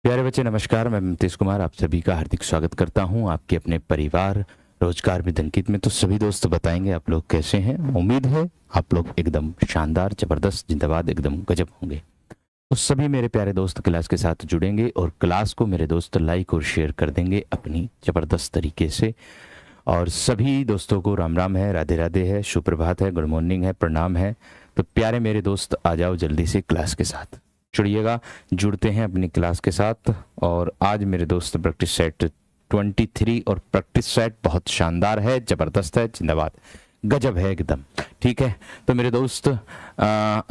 प्यारे बच्चे नमस्कार। मैं नीतीश कुमार आप सभी का हार्दिक स्वागत करता हूं आपके अपने परिवार रोजगार विद अंकित में। तो सभी दोस्त बताएंगे आप लोग कैसे हैं। उम्मीद है आप लोग एकदम शानदार जबरदस्त जिंदाबाद एकदम गजब होंगे। तो सभी मेरे प्यारे दोस्त क्लास के साथ जुड़ेंगे और क्लास को मेरे दोस्त लाइक और शेयर कर देंगे अपनी जबरदस्त तरीके से। और सभी दोस्तों को राम राम है, राधे राधे है, सुप्रभात है, गुड मॉर्निंग है, प्रणाम है। तो प्यारे मेरे दोस्त आ जाओ जल्दी से क्लास के साथ जुड़िएगा। जुड़ते हैं अपनी क्लास के साथ। और आज मेरे दोस्त प्रैक्टिस सेट 23 और प्रैक्टिस सेट बहुत शानदार है, जबरदस्त है, जिंदाबाद गजब है एकदम। ठीक है, तो मेरे दोस्त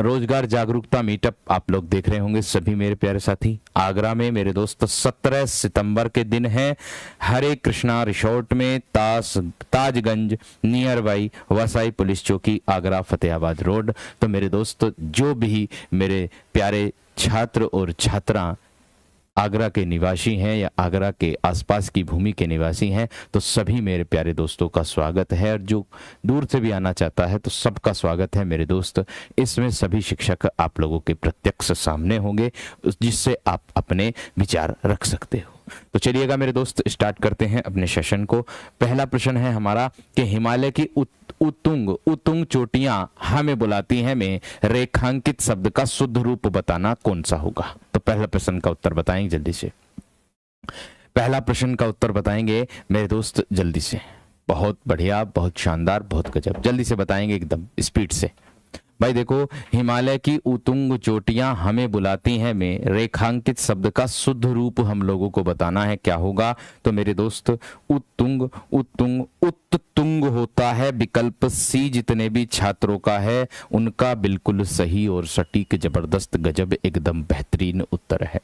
रोजगार जागरूकता मीटअप आप लोग देख रहे होंगे सभी मेरे प्यारे साथी। आगरा में मेरे दोस्त 17 सितंबर के दिन है, हरे कृष्णा रिसोर्ट में, ताजगंज नियर बाई वसाई पुलिस चौकी, आगरा फतेहाबाद रोड। तो मेरे दोस्त जो भी मेरे प्यारे छात्र और छात्रा आगरा के निवासी हैं या आगरा के आसपास की भूमि के निवासी हैं, तो सभी मेरे प्यारे दोस्तों का स्वागत है। और जो दूर से भी आना चाहता है तो सबका स्वागत है मेरे दोस्त। इसमें सभी शिक्षक आप लोगों के प्रत्यक्ष सामने होंगे जिससे आप अपने विचार रख सकते हो। तो चलिएगा मेरे दोस्त स्टार्ट करते हैं अपने सेशन को। पहला प्रश्न है हमारा कि हिमालय की उत्तुंग चोटियां हमें बुलाती हैं में रेखांकित शब्द का शुद्ध रूप बताना कौन सा होगा। तो पहला प्रश्न का उत्तर बताएंगे जल्दी से। पहला प्रश्न का उत्तर बताएंगे मेरे दोस्त जल्दी से। बहुत बढ़िया, बहुत शानदार, बहुत गजब, जल्दी से बताएंगे एकदम स्पीड से। भाई देखो, हिमालय की उत्तुंग चोटियां हमें बुलाती हैं में रेखांकित शब्द का शुद्ध रूप हम लोगों को बताना है, क्या होगा। तो मेरे दोस्त उत्तुंग उत्तुंग होता है विकल्प सी। जितने भी छात्रों का है उनका बिल्कुल सही और सटीक जबरदस्त गजब एकदम बेहतरीन उत्तर है।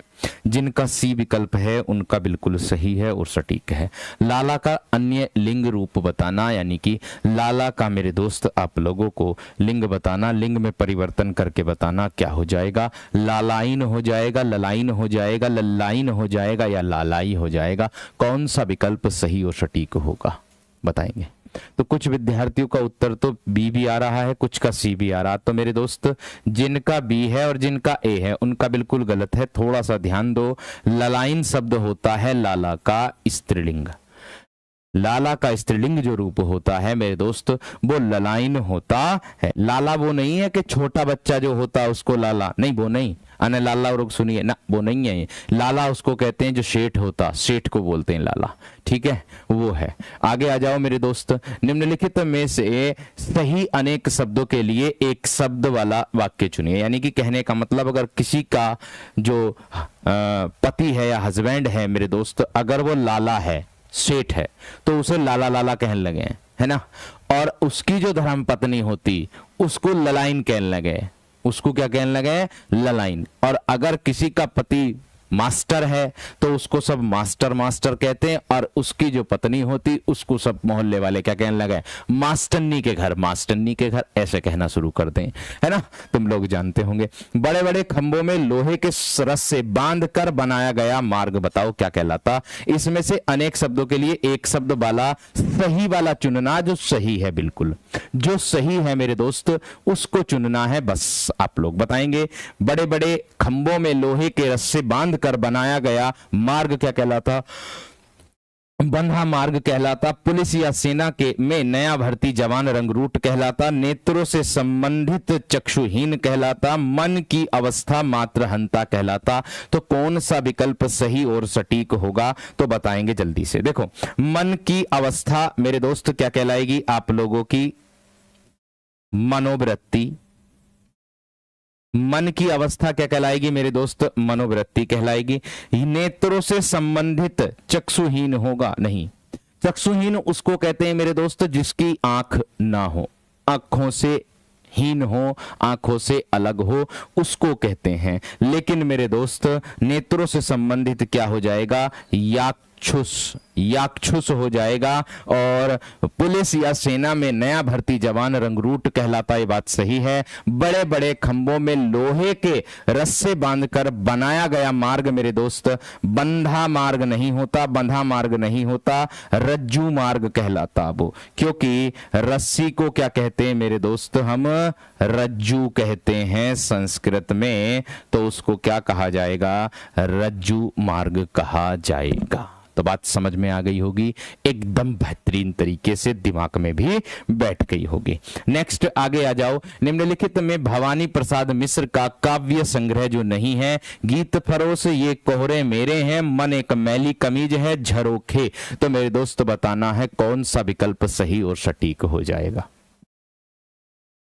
जिनका सी विकल्प है उनका बिल्कुल सही है और सटीक है। लाला का अन्य लिंग रूप बताना, यानी कि लाला का मेरे दोस्त आप लोगों को लिंग बताना, लिंग में परिवर्तन करके बताना, क्या हो जाएगा। लालाइन हो जाएगा, ललाइन हो जाएगा, लल्लाइन हो जाएगा या लालाई हो जाएगा। कौन सा विकल्प सही और सटीक होगा बताएंगे। तो कुछ विद्यार्थियों का उत्तर तो बी भी आ रहा है, कुछ का सी भी आ रहा है। तो मेरे दोस्त जिनका बी है और जिनका ए है उनका बिल्कुल गलत है, थोड़ा सा ध्यान दो। ललाइन शब्द होता है लाला का स्त्रीलिंग। लाला का स्त्रीलिंग जो रूप होता है मेरे दोस्त वो ललाइन होता है। लाला वो नहीं है कि छोटा बच्चा जो होता है उसको लाला, नहीं वो नहीं। अने लाला और सुनिए ना, वो नहीं है। लाला उसको कहते हैं जो सेठ होता, सेठ को बोलते हैं लाला। ठीक है, वो है। आगे आ जाओ मेरे दोस्त। निम्नलिखित में से सही अनेक शब्दों के लिए एक शब्द वाला वाक्य चुनिए। यानी कि कहने का मतलब अगर किसी का जो पति है या हस्बैंड है मेरे दोस्त, अगर वो लाला है, सेठ है, तो उसे लाला लाला कहने लगे, है ना। और उसकी जो धर्म पत्नी होती उसको ललाइन कहने लगे, उसको क्या कहने लगे, ललाइन। और अगर किसी का पति मास्टर है तो उसको सब मास्टर मास्टर कहते हैं, और उसकी जो पत्नी होती उसको सब मोहल्ले वाले क्या कहने लगे, मास्टरनी के घर, मास्टरनी के घर, ऐसे कहना शुरू कर दें, है ना। तुम लोग जानते होंगे। बड़े बड़े खंभों में लोहे के रस से बांध कर बनाया गया मार्ग बताओ क्या कहलाता। इसमें से अनेक शब्दों के लिए एक शब्द वाला सही वाला चुनना, जो सही है, बिल्कुल जो सही है मेरे दोस्त उसको चुनना है, बस आप लोग बताएंगे। बड़े बड़े खंभों में लोहे के रस से बांध कर बनाया गया मार्ग क्या कहलाता, बंधा मार्ग कहलाता। पुलिस या सेना के में नया भर्ती जवान रंगरूट कहलाता। नेत्रों से संबंधित चक्षुहीन कहलाता। मन की अवस्था मात्रहंता कहलाता। तो कौन सा विकल्प सही और सटीक होगा तो बताएंगे जल्दी से। देखो, मन की अवस्था मेरे दोस्त क्या कहलाएगी, आप लोगों की मनोवृत्ति। मन की अवस्था क्या कहलाएगी मेरे दोस्त, मनोवृत्ति कहलाएगी। नेत्रों से संबंधित चक्षुहीन होगा, नहीं, चक्षुहीन उसको कहते हैं मेरे दोस्त जिसकी आंख ना हो, आंखों से हीन हो, आंखों से अलग हो, उसको कहते हैं। लेकिन मेरे दोस्त नेत्रों से संबंधित क्या हो जाएगा, याक्षुष हो जाएगा। और पुलिस या सेना में नया भर्ती जवान रंगरूट कहलाता, ये बात सही है। बड़े बड़े खंभों में लोहे के रस्से बांधकर बनाया गया मार्ग मेरे दोस्त बंधा मार्ग नहीं होता, बंधा मार्ग नहीं होता, रज्जू मार्ग कहलाता वो, क्योंकि रस्सी को क्या कहते हैं मेरे दोस्त, हम रज्जू कहते हैं संस्कृत में, तो उसको क्या कहा जाएगा? रज्जू मार्ग कहा जाएगा। तो बात समझ में आ गई होगी, एकदम बेहतरीन तरीके से दिमाग में भी बैठ गई होगी। नेक्स्ट आगे आ जाओ। निम्नलिखित में भवानी प्रसाद मिश्र का काव्य संग्रह जो नहीं है, गीत फरोश, ये कोहरे मेरे हैं, मन एक मैली कमीज है, झरोखे, तो मेरे दोस्त बताना है कौन सा विकल्प सही और सटीक हो जाएगा।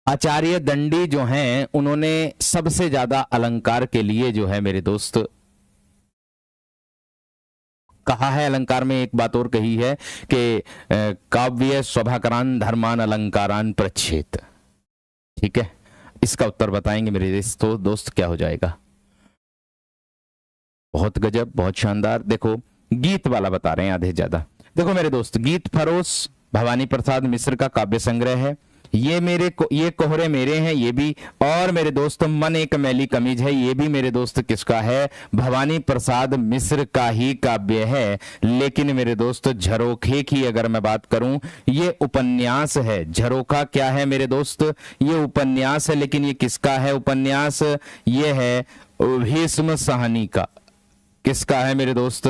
आचार्य दंडी जो हैं उन्होंने सबसे ज्यादा अलंकार के लिए जो है मेरे दोस्त कहा है, अलंकार में एक बात और कही है कि काव्य स्वभाकरान धर्मान अलंकारान प्रच्छेद। ठीक है, इसका उत्तर बताएंगे मेरे दोस्त क्या हो जाएगा? बहुत गजब, बहुत शानदार। देखो गीत वाला बता रहे हैं आधे ज्यादा। देखो मेरे दोस्त, गीत फरोश भवानी प्रसाद मिश्र का काव्य संग्रह है, ये कोहरे मेरे हैं, ये भी, और मेरे दोस्त मन एक मैली कमीज है, ये भी मेरे दोस्त किसका है? भवानी प्रसाद मिश्र का ही काव्य है। लेकिन मेरे दोस्त झरोखे की अगर मैं बात करूं, ये उपन्यास है। झरोखा क्या है मेरे दोस्त? ये उपन्यास है। लेकिन ये किसका है उपन्यास? ये है भीष्म साहनी का। किसका है मेरे दोस्त?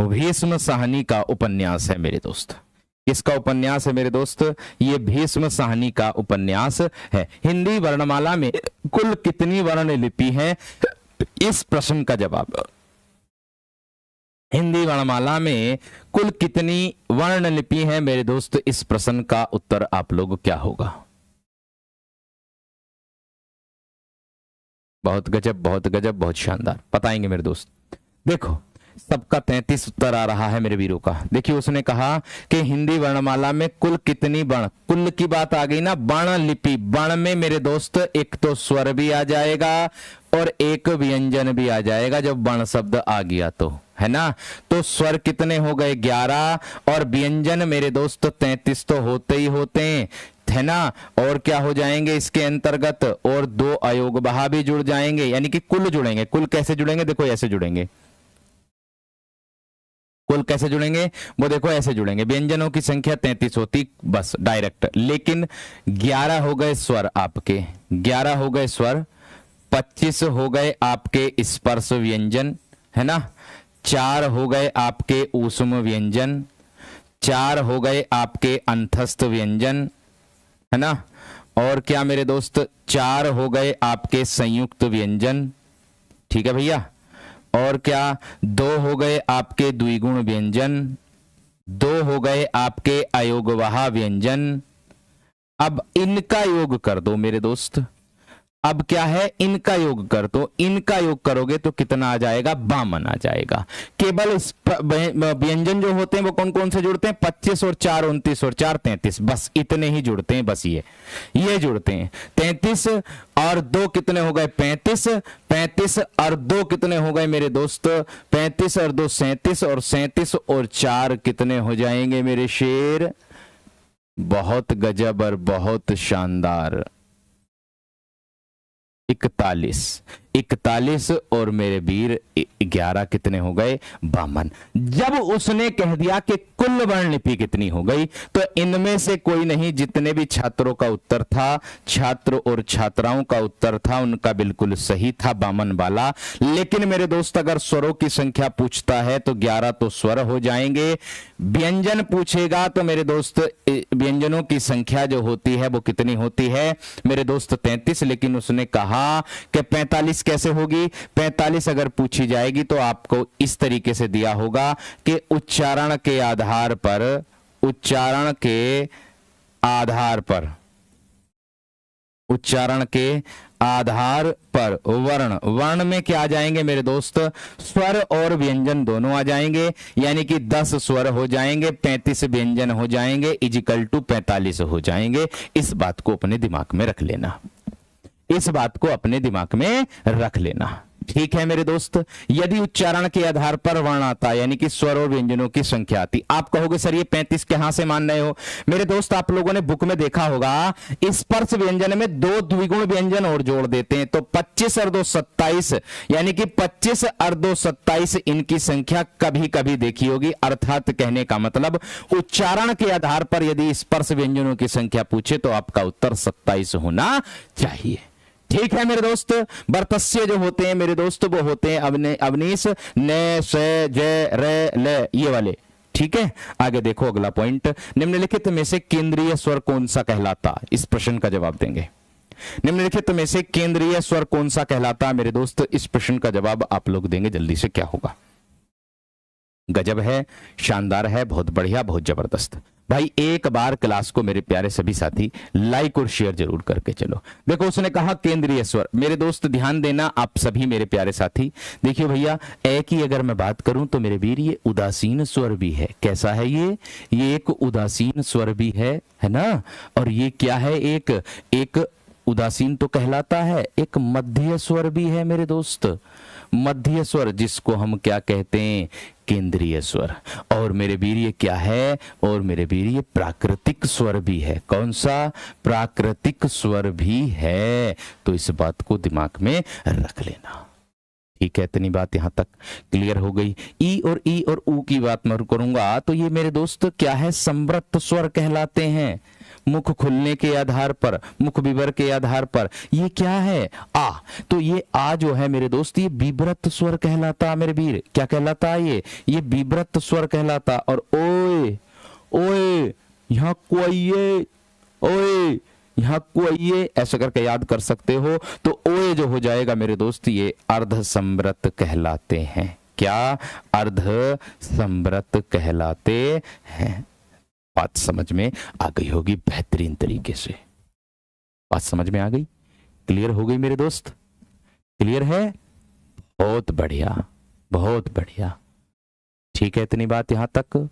भीष्म साहनी का उपन्यास है मेरे दोस्त। किसका उपन्यास है मेरे दोस्त? ये भीष्म साहनी का उपन्यास है। हिंदी वर्णमाला में कुल कितनी वर्ण लिपि है? इस प्रश्न का जवाब, हिंदी वर्णमाला में कुल कितनी वर्ण लिपि है मेरे दोस्त, इस प्रश्न का उत्तर आप लोग क्या होगा? बहुत गजब, बहुत गजब, बहुत शानदार, बताएंगे मेरे दोस्त। देखो सबका 33 उत्तर आ रहा है मेरे वीरों का। देखिए उसने कहा कि हिंदी वर्णमाला में कुल कितनी वर्ण, कुल की बात आ गई ना, वर्ण लिपि। वर्ण में मेरे दोस्त एक तो स्वर भी आ जाएगा और एक व्यंजन भी आ जाएगा जब वर्ण शब्द आ गया तो, है ना। तो स्वर कितने हो गए? 11, और व्यंजन मेरे दोस्त 33 तो होते ही होते हैं, है ना। और क्या हो जाएंगे इसके अंतर्गत? और 2 अयोग बहा भी जुड़ जाएंगे, यानी कि कुल जुड़ेंगे। कुल कैसे जुड़ेंगे? देखो ऐसे जुड़ेंगे। कुल कैसे जुड़ेंगे? वो देखो ऐसे जुड़ेंगे। व्यंजनों की संख्या 33 होती, बस डायरेक्ट। लेकिन 11 हो गए स्वर आपके, 11 हो गए स्वर, 25 हो गए आपके स्पर्श व्यंजन, है ना। 4 हो गए आपके ऊष्म व्यंजन, 4 हो गए आपके अंतस्थ व्यंजन, है ना। और क्या मेरे दोस्त? 4 हो गए आपके संयुक्त व्यंजन। ठीक है भैया। और क्या? 2 हो गए आपके द्विगुण व्यंजन, 2 हो गए आपके अयोगवाहा व्यंजन। अब इनका योग कर दो मेरे दोस्त। अब क्या है? इनका योग कर दो। इनका योग करोगे तो कितना आ जाएगा? 52 आ जाएगा। केवल व्यंजन जो होते हैं वो कौन कौन से जुड़ते हैं? 25 और 4 29 और 4 33, बस इतने ही जुड़ते हैं। बस ये जुड़ते हैं। 33 और 2 कितने हो गए? 35, 35 और 2 कितने हो गए मेरे दोस्त? 35 और 2 37, और 37 और 4 कितने हो जाएंगे मेरे शेर? बहुत गजब और बहुत शानदार, 41। 41 और मेरे वीर 11 कितने हो गए? 52। जब उसने कह दिया कि कुल वर्ण लिपि कितनी हो गई, तो इनमें से कोई नहीं, जितने भी छात्रों का उत्तर था, छात्र और छात्राओं का उत्तर था, उनका बिल्कुल सही था 52 वाला। लेकिन मेरे दोस्त अगर स्वरों की संख्या पूछता है तो 11 तो स्वर हो जाएंगे। व्यंजन पूछेगा तो मेरे दोस्त व्यंजनों की संख्या जो होती है वो कितनी होती है मेरे दोस्त? 33। लेकिन उसने कहा कि 45 कैसे होगी? 45 अगर पूछी जाएगी तो आपको इस तरीके से दिया होगा कि उच्चारण के आधार पर, उच्चारण के आधार पर, उच्चारण के आधार पर वर्ण, वर्ण में क्या आ जाएंगे मेरे दोस्त? स्वर और व्यंजन दोनों आ जाएंगे, यानी कि 10 स्वर हो जाएंगे, 35 व्यंजन हो जाएंगे, इजिकल टू 45 हो जाएंगे। इस बात को अपने दिमाग में रख लेना, इस बात को अपने दिमाग में रख लेना। ठीक है मेरे दोस्त। यदि उच्चारण के आधार पर वर्ण आता यानी कि स्वर और व्यंजनों की संख्या आती, आप कहोगे सर ये 35 कहां से मान रहे हो? मेरे दोस्त आप लोगों ने बुक में देखा होगा, स्पर्श व्यंजन में 2 द्विगुण व्यंजन और जोड़ देते हैं, तो 25 और 2 27, यानी कि 25 और 2 27 इनकी संख्या कभी कभी देखी होगी। अर्थात कहने का मतलब उच्चारण के आधार पर यदि स्पर्श व्यंजनों की संख्या पूछे तो आपका उत्तर 27 होना चाहिए। ठीक है मेरे दोस्त। वर्तस्य जो होते हैं मेरे दोस्त वो होते हैं अवनीश, ने, से, जय, रे, ले, ये वाले। ठीक है, आगे देखो अगला पॉइंट, निम्नलिखित में से केंद्रीय स्वर कौन सा कहलाता? इस प्रश्न का जवाब देंगे। निम्नलिखित में से केंद्रीय स्वर कौन सा कहलाता? मेरे दोस्त इस प्रश्न का जवाब आप लोग देंगे जल्दी से। क्या होगा? गजब है, शानदार है, बहुत बढ़िया, बहुत जबरदस्त। भाई एक बार क्लास को मेरे प्यारे सभी साथी लाइक और शेयर जरूर करके चलो। देखो उसने कहा केंद्रीय स्वर। मेरे दोस्त ध्यान देना आप सभी मेरे प्यारे साथी, देखिए भैया ए की अगर मैं बात करूं तो मेरे वीर ये उदासीन स्वर भी है। कैसा है ये एक उदासीन स्वर भी है ना। और ये क्या है, एक उदासीन तो कहलाता है, एक मध्य स्वर भी है मेरे दोस्त, मध्य स्वर जिसको हम क्या कहते हैं, केंद्रीय स्वर। और मेरे वीर ये क्या है, और मेरे वीर ये प्राकृतिक स्वर भी है। कौन सा? प्राकृतिक स्वर भी है। तो इस बात को दिमाग में रख लेना। ठीक है, इतनी बात यहां तक क्लियर हो गई। ई और ऊ की बात मैं करूंगा तो ये मेरे दोस्त क्या है, संवृत्त स्वर कहलाते हैं। मुख खुलने के आधार पर, मुख विवर के आधार पर ये क्या है, आ। तो ये आ जो है मेरे दोस्त ये विव्रत स्वर कहलाता मेरे वीर। क्या कहलाता है ये विव्रत स्वर कहलाता। और ओए ओए यहाँ कोई, ओए यहाँ कोई ऐसा करके याद कर सकते हो। तो ओए जो हो जाएगा मेरे दोस्त ये अर्ध संवृत कहलाते हैं। क्या? अर्ध संवृत कहलाते हैं। बात समझ में आ गई होगी बेहतरीन तरीके से। बात समझ में आ गई, क्लियर हो गई मेरे दोस्त? क्लियर है, बहुत बढ़िया, बहुत बढ़िया। ठीक है, इतनी बात यहां तक।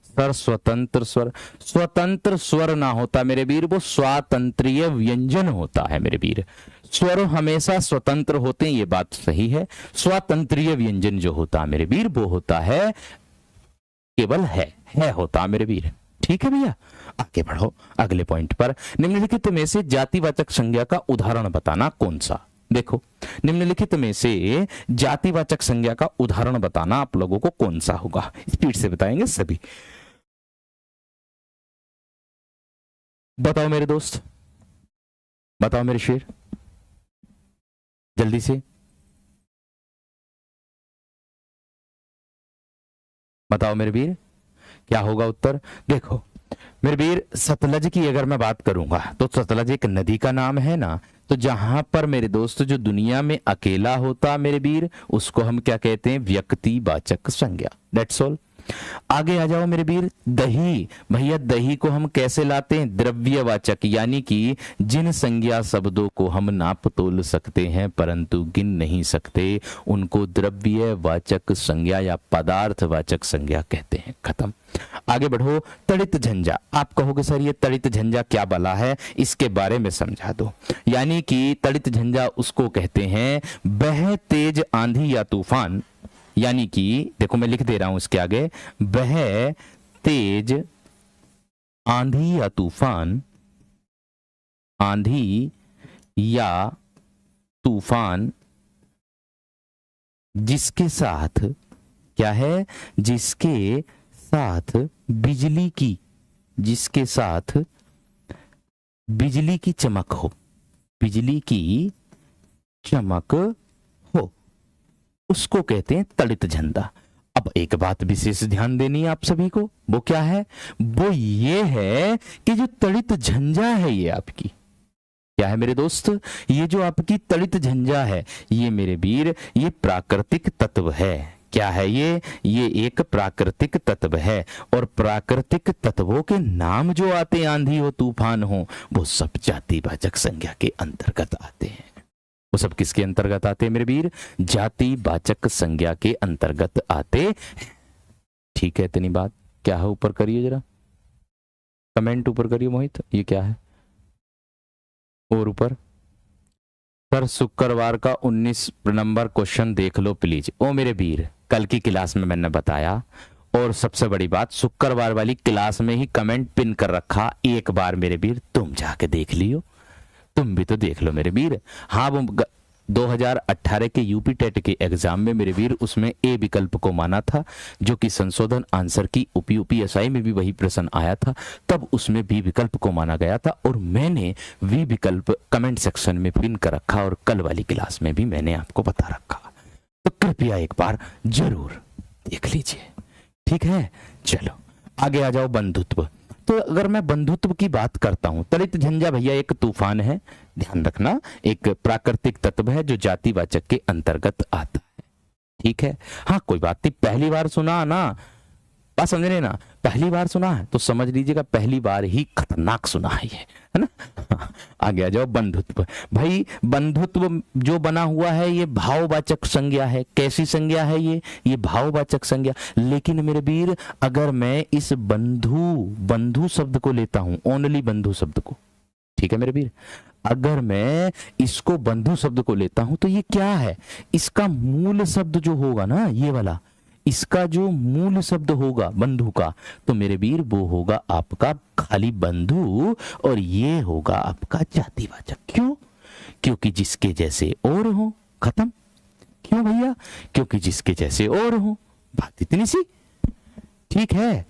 सर स्वतंत्र स्वर, स्वतंत्र स्वर ना होता मेरे वीर, वो स्वातंत्रीय व्यंजन होता है मेरे वीर। स्वर हमेशा स्वतंत्र होते हैं, ये बात सही है। स्वातंत्रीय व्यंजन जो होता है मेरे वीर वो होता है केवल है होता मेरे वीर। ठीक है भैया, आगे बढ़ो अगले पॉइंट पर। निम्नलिखित में से जातिवाचक संज्ञा का उदाहरण बताना कौन सा? देखो निम्नलिखित में से जातिवाचक संज्ञा का उदाहरण बताना आप लोगों को कौन सा होगा? स्पीड से बताएंगे सभी। बताओ मेरे दोस्त, बताओ मेरे शेर, जल्दी से बताओ मेरे वीर, क्या होगा उत्तर? देखो मेरे वीर, सतलज की अगर मैं बात करूंगा तो सतलज एक नदी का नाम है ना। तो जहां पर मेरे दोस्त जो दुनिया में अकेला होता मेरे वीर उसको हम क्या कहते हैं? व्यक्तिवाचक संज्ञा। That's all. आगे आ जाओ मेरे वीर। दही, भैया दही को हम कैसे लाते हैं? द्रव्यवाचक, यानी कि जिन संज्ञा शब्दों को हम नाप तोल सकते हैं परंतु गिन नहीं सकते उनको द्रव्यवाचक संज्ञा या पदार्थवाचक संज्ञा कहते हैं। खत्म। आगे बढ़ो। तड़ित झंझा, आप कहोगे सर ये तड़ित झंझा क्या बला है, इसके बारे में समझा दो। यानी कि तड़ित झंझा उसको कहते हैं वह तेज आंधी या तूफान, यानी कि देखो मैं लिख दे रहा हूं इसके आगे, वह तेज आंधी या तूफान, आंधी या तूफान जिसके साथ क्या है, जिसके साथ बिजली की, जिसके साथ बिजली की चमक हो, बिजली की चमक हो, उसको कहते हैं तड़ित झंझा। अब एक बात विशेष ध्यान देनी है आप सभी को, वो क्या है? वो ये है कि जो तड़ित झंझा है ये आपकी क्या है मेरे दोस्त? ये जो आपकी तड़ित झंझा है ये मेरे वीर ये प्राकृतिक तत्व है। क्या है ये एक प्राकृतिक तत्व है। और प्राकृतिक तत्वों के नाम जो आते हैं, आंधी हो तूफान हो, वो सब जातिवाचक संज्ञा के अंतर्गत आते हैं। वो सब किसके अंतर्गत आते हैं मेरे वीर? जातिवाचक संज्ञा के अंतर्गत आते। ठीक है, इतनी बात। क्या है ऊपर करिए जरा, कमेंट ऊपर करिए मोहित, ये क्या है? और ऊपर सर शुक्रवार का 19 नंबर क्वेश्चन देख लो प्लीज। ओ मेरे वीर, कल की क्लास में मैंने बताया, और सबसे बड़ी बात शुक्रवार वाली क्लास में ही कमेंट पिन कर रखा, एक बार मेरे वीर तुम जाके देख लियो, तुम भी तो देख लो मेरे वीर। हाँ, वो 2018 के यूपी टेट के एग्जाम में मेरे वीर उसमें ए विकल्प को माना था, जो कि संशोधन आंसर की यूपीएसआई में भी वही प्रश्न आया था, तब उसमें बी विकल्प को माना गया था, और मैंने वी विकल्प कमेंट सेक्शन में पिन कर रखा, और कल वाली क्लास में भी मैंने आपको बता रखा, तो कृपया एक बार जरूर देख लीजिए, ठीक है। चलो आगे आ जाओ, बंधुत्व। तो अगर मैं बंधुत्व की बात करता हूं, तलित झंझा भैया एक तूफान है, ध्यान रखना, एक प्राकृतिक तत्व है जो जातिवाचक के अंतर्गत आता है, ठीक है। हाँ कोई बात नहीं, पहली बार सुना ना, बात समझ रहे ना, पहली बार सुना है तो समझ लीजिएगा पहली बार ही खतरनाक सुना है ना। आगे आ जाओ, बंधुत्व। भाई बंधुत्व जो बना हुआ है ये भाववाचक संज्ञा है। कैसी संज्ञा है ये भाववाचक संज्ञा। लेकिन मेरे वीर अगर मैं इस बंधु शब्द को लेता हूं, ओनली बंधु शब्द को, ठीक है मेरे वीर, अगर मैं इसको बंधु शब्द को लेता हूं तो ये क्या है, इसका मूल शब्द जो होगा ना, ये वाला, इसका जो मूल शब्द होगा बंधु का, तो मेरे वीर वो होगा आपका खाली बंधु, और ये होगा आपका जातिवाचक। क्यों? क्योंकि जिसके जैसे और हो, खत्म। क्यों भैया? क्योंकि जिसके जैसे और हो, बात इतनी सी, ठीक है,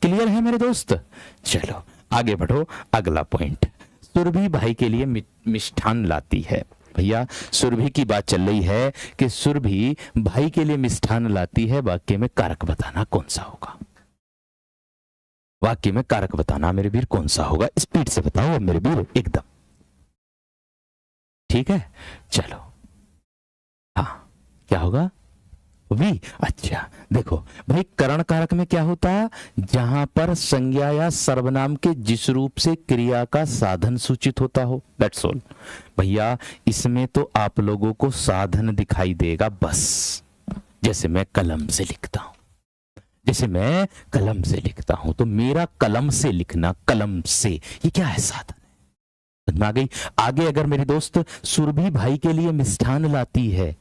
क्लियर है मेरे दोस्त। चलो आगे बढ़ो, अगला पॉइंट, सुरभि भाई के लिए मिष्ठान लाती है। भैया सुरभि की बात चल रही है कि सुरभि भाई के लिए मिष्ठान लाती है, वाक्य में कारक बताना कौन सा होगा, वाक्य में कारक बताना मेरे वीर कौन सा होगा, स्पीड से बताओ मेरे वीर एकदम, ठीक है। चलो हाँ, क्या होगा, वी। अच्छा देखो भाई, करण कारक में क्या होता है, जहां पर संज्ञा या सर्वनाम के जिस रूप से क्रिया का साधन सूचित होता हो, दैट्स ऑल। भैया इसमें तो आप लोगों को साधन दिखाई देगा बस, जैसे मैं कलम से लिखता हूं, जैसे मैं कलम से लिखता हूं, तो मेरा कलम से लिखना, कलम से, ये क्या है, साधन है, समझ में आ गई। आगे अगर मेरे दोस्त सुरभि भाई के लिए मिष्ठान लाती है,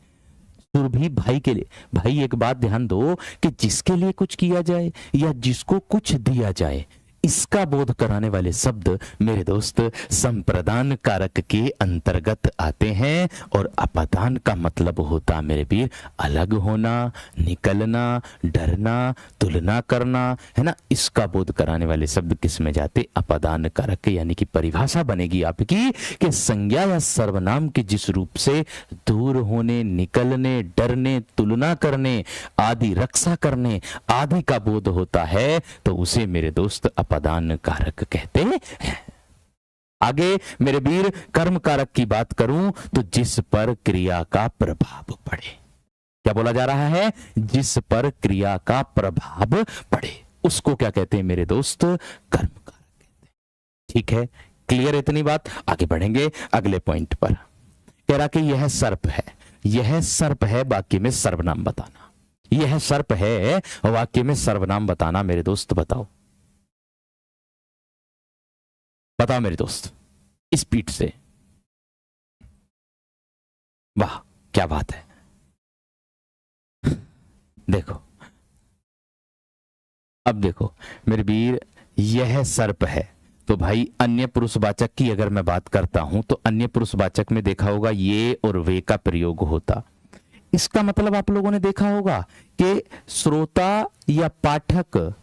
सुरभि भाई के लिए, भाई एक बात ध्यान दो कि जिसके लिए कुछ किया जाए या जिसको कुछ दिया जाए, इसका बोध कराने वाले शब्द मेरे दोस्त संप्रदान कारक के अंतर्गत आते हैं, और अपादान का मतलब होता मेरे वीर अलग होना, निकलना, डरना, तुलना करना, है ना। इसका बोध कराने वाले शब्द किस में जाते, अपादान कारक, यानी कि परिभाषा बनेगी आपकी कि संज्ञा या सर्वनाम के जिस रूप से दूर होने, निकलने, डरने, तुलना करने आदि, रक्षा करने आदि का बोध होता है, तो उसे मेरे दोस्त अपादान कारक कहते हैं। आगे मेरे वीर कर्म कारक की बात करूं तो जिस पर क्रिया का प्रभाव पड़े, क्या बोला जा रहा है, जिस पर क्रिया का प्रभाव पड़े, उसको क्या कहते हैं मेरे दोस्त, कर्म कारक कहते हैं, ठीक है। क्लियर इतनी बात, आगे बढ़ेंगे अगले पॉइंट पर। कह रहा कि यह सर्प है, यह सर्प है, वाक्य में सर्वनाम बताना, यह सर्प है, वाक्य में सर्वनाम बताना मेरे दोस्त, बताओ बताओ मेरे दोस्त, स्पीड से, वाह क्या बात है। देखो अब देखो मेरे वीर, यह सर्प है, तो भाई अन्य पुरुषवाचक की अगर मैं बात करता हूं तो अन्य पुरुषवाचक में देखा होगा ये और वे का प्रयोग होता। इसका मतलब आप लोगों ने देखा होगा कि श्रोता या पाठक,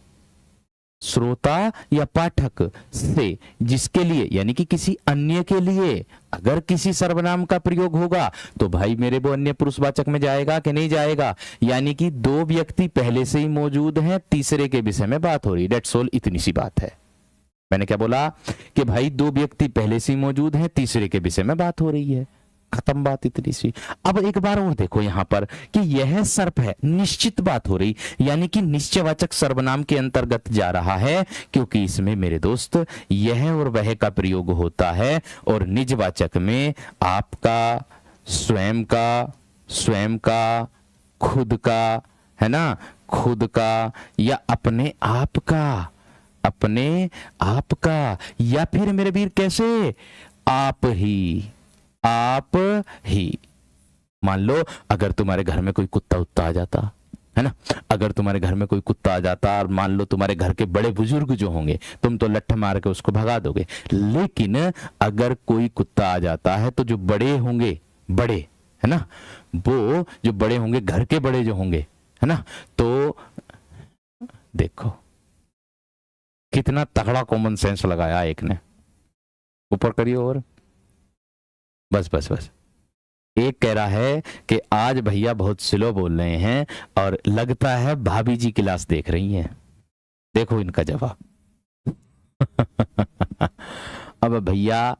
श्रोता या पाठक से जिसके लिए, यानी कि किसी अन्य के लिए अगर किसी सर्वनाम का प्रयोग होगा तो भाई मेरे वो अन्य पुरुषवाचक में जाएगा कि नहीं जाएगा, यानी कि दो व्यक्ति पहले से ही मौजूद हैं, तीसरे के विषय में बात हो रही, डेट्स ऑल, इतनी सी बात है। मैंने क्या बोला कि भाई दो व्यक्ति पहले से ही मौजूद हैं, तीसरे के विषय में बात हो रही है, खत्म बात, इतनी सी। अब एक बार और देखो यहां पर कि यह सर्प है, निश्चित बात हो रही, यानी कि निश्चयवाचक सर्वनाम के अंतर्गत जा रहा है, क्योंकि इसमें मेरे दोस्त यह और वह का प्रयोग होता है, और निजवाचक में आपका, स्वयं का, खुद का, है ना, खुद का या अपने आप का, या फिर मेरे वीर कैसे, आप ही, आप ही। मान लो अगर तुम्हारे घर में कोई कुत्ता उत्ता आ जाता है ना, अगर तुम्हारे घर में कोई कुत्ता आ जाता और मान लो तुम्हारे घर के बड़े बुजुर्ग जो होंगे, तुम तो लठ मार के उसको भगा दोगे, लेकिन अगर कोई कुत्ता आ जाता है तो जो बड़े होंगे, बड़े है ना, वो जो बड़े होंगे, घर के बड़े जो होंगे है ना, तो देखो कितना तगड़ा कॉमन सेंस लगाया एक ने। ऊपर करिए और बस बस बस। एक कह रहा है कि आज भैया बहुत स्लो बोल रहे हैं और लगता है भाभी जी क्लास देख रही हैं। देखो इनका जवाब। अब भैया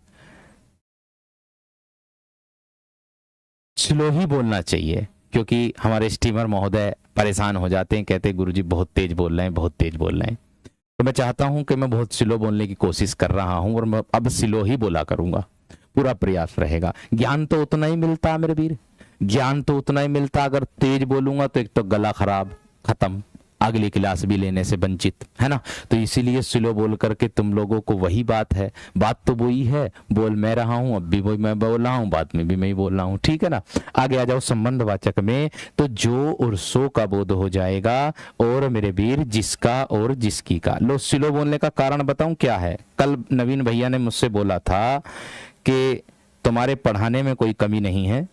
स्लो ही बोलना चाहिए, क्योंकि हमारे स्टीमर महोदय परेशान हो जाते हैं, कहते हैं गुरुजी बहुत तेज बोल रहे हैं, बहुत तेज बोल रहे हैं। तो मैं चाहता हूं कि मैं बहुत स्लो बोलने की कोशिश कर रहा हूं और मैं अब स्लो ही बोला करूंगा, पूरा प्रयास रहेगा। ज्ञान तो उतना ही मिलता मेरे वीर, ज्ञान तो उतना ही मिलता। अगर तेज बोलूंगा तो एक तो गला खराब, खत्म, अगली क्लास भी लेने से वंचित, है ना। तो इसीलिए स्लो बोल करके तुम लोगों को वही बात है, बात तो वही है, बोल मैं रहा हूं, अब भी वही मैं बोल रहा हूं, बाद में भी मैं ही बोल रहा हूं, ठीक है ना। आगे आ जाओ संबंधवाचक में, तो जो और सो का बोध हो जाएगा, और मेरे वीर जिसका और जिसकी का। लो स्लो बोलने का कारण बताऊं क्या है। कल नवीन भैया ने मुझसे बोला था कि तुम्हारे पढ़ाने में कोई कमी नहीं है,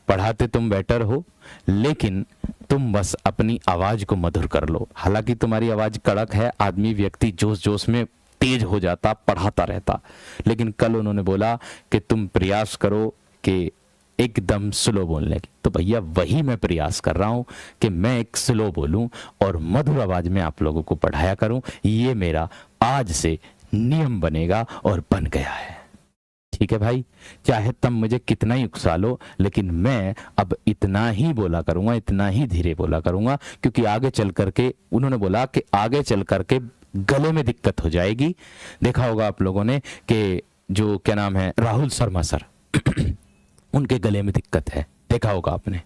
पढ़ाते तुम बेटर हो, लेकिन तुम बस अपनी आवाज को मधुर कर लो। हालांकि तुम्हारी आवाज कड़क है, आदमी व्यक्ति जोश जोश में तेज हो जाता, पढ़ाता रहता, लेकिन कल उन्होंने बोला कि तुम प्रयास करो कि एकदम स्लो बोलने की। तो भैया वही मैं प्रयास कर रहा हूं कि मैं एक स्लो बोलूं और मधुर आवाज में आप लोगों को पढ़ाया करूं। ये मेरा आज से नियम बनेगा और बन गया है, ठीक है भाई। चाहे तब मुझे कितना ही उकसा लो, लेकिन मैं अब इतना ही बोला करूंगा, इतना ही धीरे बोला करूंगा, क्योंकि आगे चल करके उन्होंने बोला कि आगे चल करके गले में दिक्कत हो जाएगी। देखा होगा आप लोगों ने कि जो क्या नाम है राहुल शर्मा सर उनके गले में दिक्कत है, देखा होगा आपने,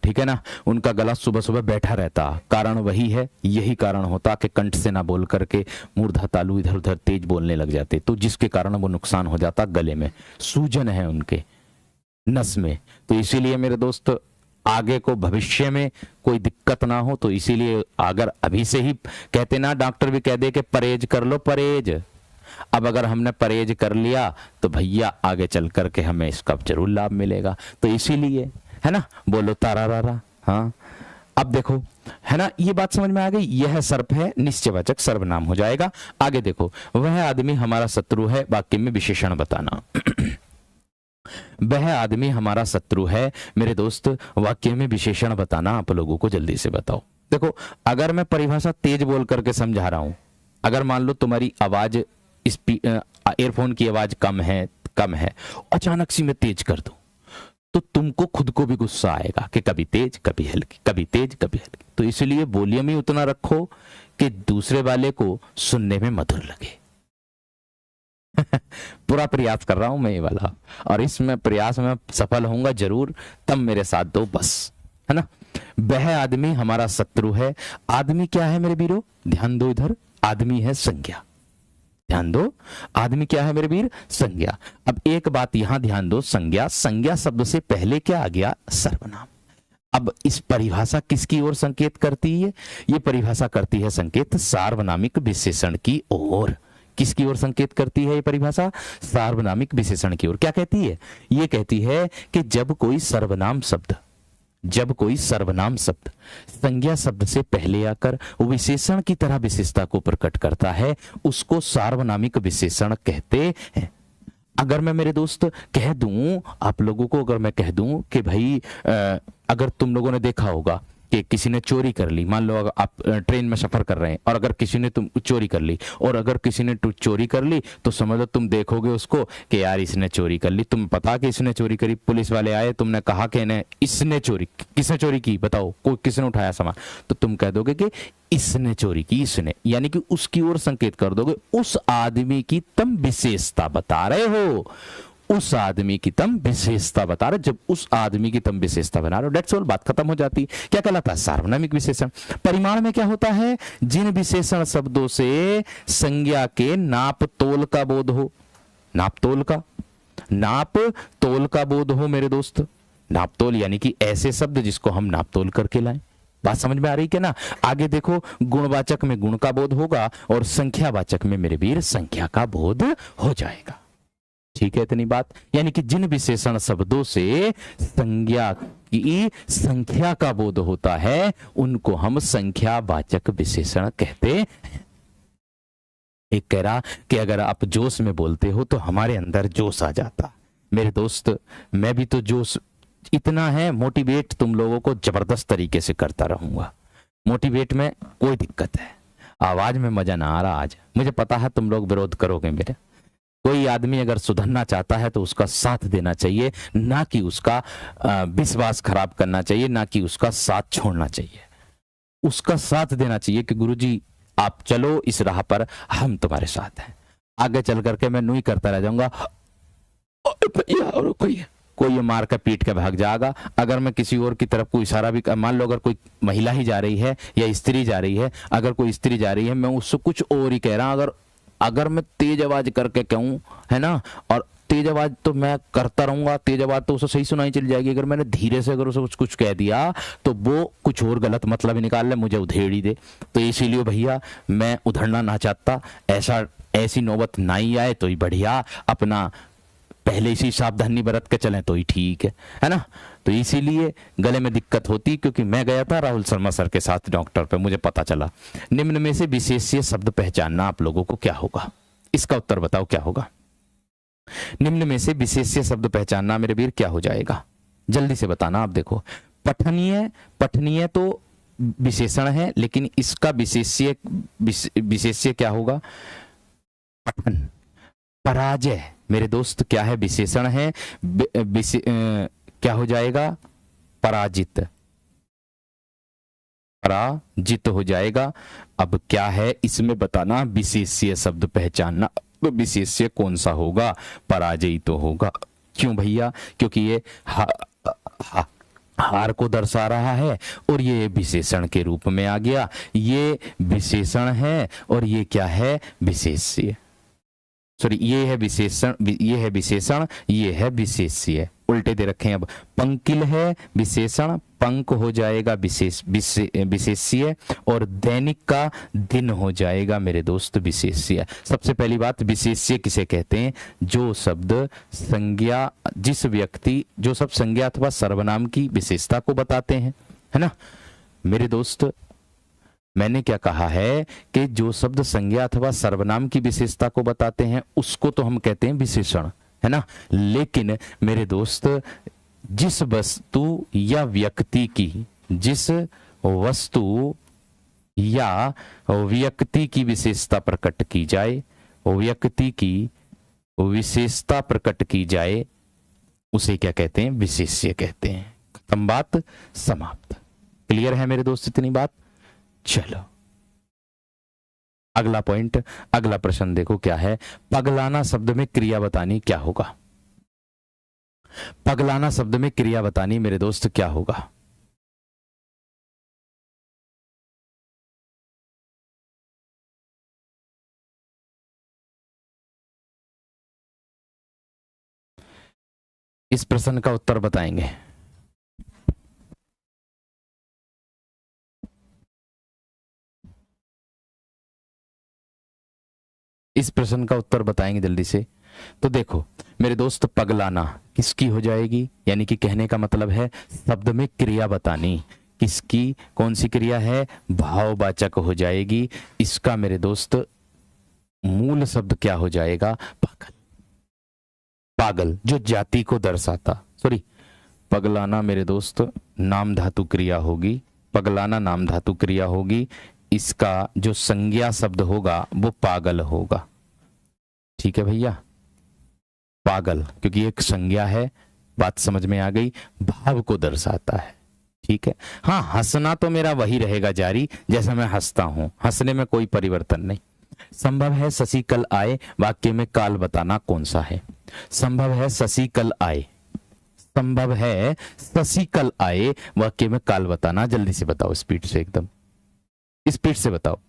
ठीक है ना। उनका गला सुबह सुबह बैठा रहता, कारण वही है, यही कारण होता कि कंठ से ना बोल करके मूर्धा तालु इधर उधर तेज बोलने लग जाते, तो जिसके कारण वो नुकसान हो जाता, गले में सूजन है उनके नस में। तो इसीलिए मेरे दोस्त आगे को भविष्य में कोई दिक्कत ना हो, तो इसीलिए अगर अभी से ही कहते ना, डॉक्टर भी कह दे कि परहेज कर लो, परहेज। अब अगर हमने परहेज कर लिया तो भैया आगे चल करके हमें इसका जरूर लाभ मिलेगा। तो इसीलिए है ना, बोलो तारा रारा। हाँ अब देखो है ना, ये बात समझ में आ गई। यह सर्प है, निश्चयवाचक सर्वनाम हो जाएगा। आगे देखो, वह आदमी हमारा शत्रु है, वाक्य में विशेषण बताना। वह आदमी हमारा शत्रु है, मेरे दोस्त वाक्य में विशेषण बताना आप लोगों को जल्दी से बताओ। देखो अगर मैं परिभाषा तेज बोल करके समझा रहा हूं, अगर मान लो तुम्हारी आवाज एयरफोन की आवाज कम है, अचानक से मैं तेज कर दूं, तो तुमको खुद को भी गुस्सा आएगा कि कभी तेज कभी हल्की, कभी तेज कभी हल्की। तो इसलिए वॉल्यूम ही उतना रखो कि दूसरे वाले को सुनने में मधुर लगे। पूरा प्रयास कर रहा हूं मैं ये वाला, और इसमें प्रयास में सफल होऊंगा जरूर, तब मेरे साथ दो बस, है ना। वह आदमी हमारा शत्रु है। आदमी क्या है मेरे वीरों, ध्यान दो इधर, आदमी है संज्ञा, ध्यान दो, आदमी क्या है मेरे वीर, संज्ञा। अब एक बात यहां ध्यान दो, संज्ञा, संज्ञा शब्द से पहले क्या आ गया, सर्वनाम। अब इस परिभाषा किसकी ओर संकेत करती है, ये परिभाषा करती है संकेत सार्वनामिक विशेषण की ओर। किसकी ओर संकेत करती है ये परिभाषा, सार्वनामिक विशेषण की ओर। क्या कहती है, ये कहती है कि जब कोई सर्वनाम शब्द संज्ञा शब्द से पहले आकर विशेषण की तरह विशेषता को प्रकट करता है, उसको सार्वनामिक विशेषण कहते हैं। अगर मैं मेरे दोस्त कह दूं आप लोगों को, अगर मैं कह दूं कि भाई अगर तुम लोगों ने देखा होगा कि किसी ने चोरी कर ली, मान लो अगर आप ट्रेन में सफर कर रहे हैं और अगर किसी ने तुम चोरी कर ली, और अगर किसी ने चोरी कर ली तो समझ लो तुम देखोगे उसको कि यार इसने चोरी कर ली, तुम पता कि इसने चोरी करी, पुलिस वाले आए, तुमने कहा कि इसने चोरी, किसने चोरी की बताओ, कोई किसने उठाया सामान, तो तुम कह दोगे कि इसने चोरी की, इसने, यानी कि उसकी ओर संकेत कर दोगे, उस आदमी की तुम विशेषता बता रहे हो, उस आदमी की तुम विशेषता बता रहे। जब उस आदमी की तुम विशेषता बना रहे हो, डेट्स ऑल, बात खत्म हो जाती। क्या कहलाता है, सार्वनामिक विशेषण। परिमाण में क्या होता है, जिन विशेषण शब्दों से संज्ञा के नाप तोल का बोध हो, नाप तोल का, नाप तोल का बोध हो मेरे दोस्त। नाप तोल यानी कि ऐसे शब्द जिसको हम नाप तोल करके लाएं। बात समझ में आ रही क्या ना? आगे देखो, गुणवाचक में गुण का बोध होगा और संख्यावाचक में मेरे वीर संख्या का बोध हो जाएगा। ठीक है, इतनी बात। यानी कि जिन विशेषण शब्दों से संज्ञा की संख्या का बोध होता है उनको हम संख्यावाचक विशेषण कहते हैं। एक कह रहा कि अगर आप जोश में बोलते हो तो हमारे अंदर जोश आ जाता। मेरे दोस्त, मैं भी तो जोश इतना है, मोटिवेट तुम लोगों को जबरदस्त तरीके से करता रहूंगा। मोटिवेट में कोई दिक्कत है, आवाज में मजा ना आ रहा आज, मुझे पता है तुम लोग विरोध करोगे मेरे। कोई आदमी अगर सुधरना चाहता है तो उसका साथ देना चाहिए, ना कि उसका विश्वास खराब करना चाहिए, ना कि उसका साथ छोड़ना चाहिए। उसका साथ देना चाहिए कि गुरुजी आप चलो इस राह पर, हम तुम्हारे साथ हैं। आगे चल करके मैं नुई करता रह जाऊंगा, कोई ये मार कर पीट के भाग जाएगा। अगर मैं किसी और की तरफ को इशारा भी, मान लो अगर कोई महिला ही जा रही है या स्त्री जा रही है, अगर कोई स्त्री जा रही है, मैं उससे कुछ और ही कह रहा हूं, अगर मैं तेज आवाज करके कहूं, है ना, और तेज आवाज तो मैं करता रहूंगा, तेज आवाज तो उसे सही सुनाई चली जाएगी। अगर मैंने धीरे से अगर उसे कुछ कह दिया तो वो कुछ और गलत मतलब ही निकाल ले, मुझे उधेड़ ही दे। तो इसीलिए भैया मैं उधड़ना ना चाहता, ऐसी नौबत ना ही आए तो ही बढ़िया, अपना पहले इसी सावधानी बरत के चलें तो ही ठीक है ना। तो इसीलिए गले में दिक्कत होती, क्योंकि मैं गया था राहुल शर्मा सर के साथ डॉक्टर पे, मुझे पता चला। निम्न में से विशेष्य शब्द पहचानना आप लोगों को क्या होगा, इसका उत्तर बताओ क्या होगा। निम्न में से विशेष्य शब्द पहचानना मेरे वीर क्या हो जाएगा, जल्दी से बताना। आप देखो, पठनीय तो विशेषण है, लेकिन इसका विशेष्य क्या होगा, पठन। पराजय मेरे दोस्त क्या है, विशेषण है, क्या हो जाएगा, पराजित, पराजित हो जाएगा। अब क्या है इसमें बताना, विशेष्य शब्द पहचानना। तो विशेष्य कौन सा होगा, पराजय तो होगा। क्यों भैया, क्योंकि ये हार को दर्शा रहा है और ये विशेषण के रूप में आ गया। ये विशेषण है और ये क्या है, विशेष्य। सॉरी, ये है विशेषण, ये है विशेषण, ये है विशेष्य, उल्टे दे रखे हैं। अब पंकिल है विशेषण, पंक हो जाएगा विशेष्य, और दैनिक का दिन हो जाएगा मेरे दोस्त विशेष्य। सबसे पहली बात, विशेष्य किसे कहते हैं, जो शब्द संज्ञा, जिस व्यक्ति, जो सब संज्ञा अथवा सर्वनाम की विशेषता को बताते हैं, है ना मेरे दोस्त। मैंने क्या कहा है कि जो शब्द संज्ञा अथवा सर्वनाम की विशेषता को बताते हैं उसको तो हम कहते हैं विशेषण, है ना। लेकिन मेरे दोस्त, जिस वस्तु या व्यक्ति की, जिस वस्तु या व्यक्ति की विशेषता प्रकट की जाए, व्यक्ति की विशेषता प्रकट की जाए, उसे क्या कहते हैं, विशेष्य कहते हैं। खत्म बात, समाप्त। क्लियर है मेरे दोस्त इतनी बात। चलो अगला पॉइंट, अगला प्रश्न देखो क्या है। पगलाना शब्द में क्रिया बतानी क्या होगा, पगलाना शब्द में क्रिया बतानी मेरे दोस्त क्या होगा। इस प्रश्न का उत्तर बताएंगे। इस प्रश्न का उत्तर बताएंगे जल्दी से। तो देखो मेरे दोस्त, पगलाना किसकी हो जाएगी, यानी कि कहने का मतलब है शब्द में क्रिया बतानी। किसकी, कौन सी क्रिया है, भाववाचक हो जाएगी। इसका मेरे दोस्त मूल शब्द क्या हो जाएगा, पागल। पागल जो जाति को दर्शाता, सॉरी, पगलाना मेरे दोस्त नाम धातु क्रिया होगी, पगलाना नाम धातु क्रिया होगी। इसका जो संज्ञा शब्द होगा वो पागल होगा। ठीक है भैया, पागल, क्योंकि एक संज्ञा है, बात समझ में आ गई, भाव को दर्शाता है। ठीक है, हाँ, हंसना तो मेरा वही रहेगा जारी जैसा मैं हंसता हूं, हंसने में कोई परिवर्तन नहीं। संभव है शशि कल आए, वाक्य में काल बताना कौन सा है। संभव है शशि कल आए, संभव है शशि कल आए, वाक्य में काल बताना। जल्दी से बताओ, स्पीड से, एकदम स्पीड से बताओ,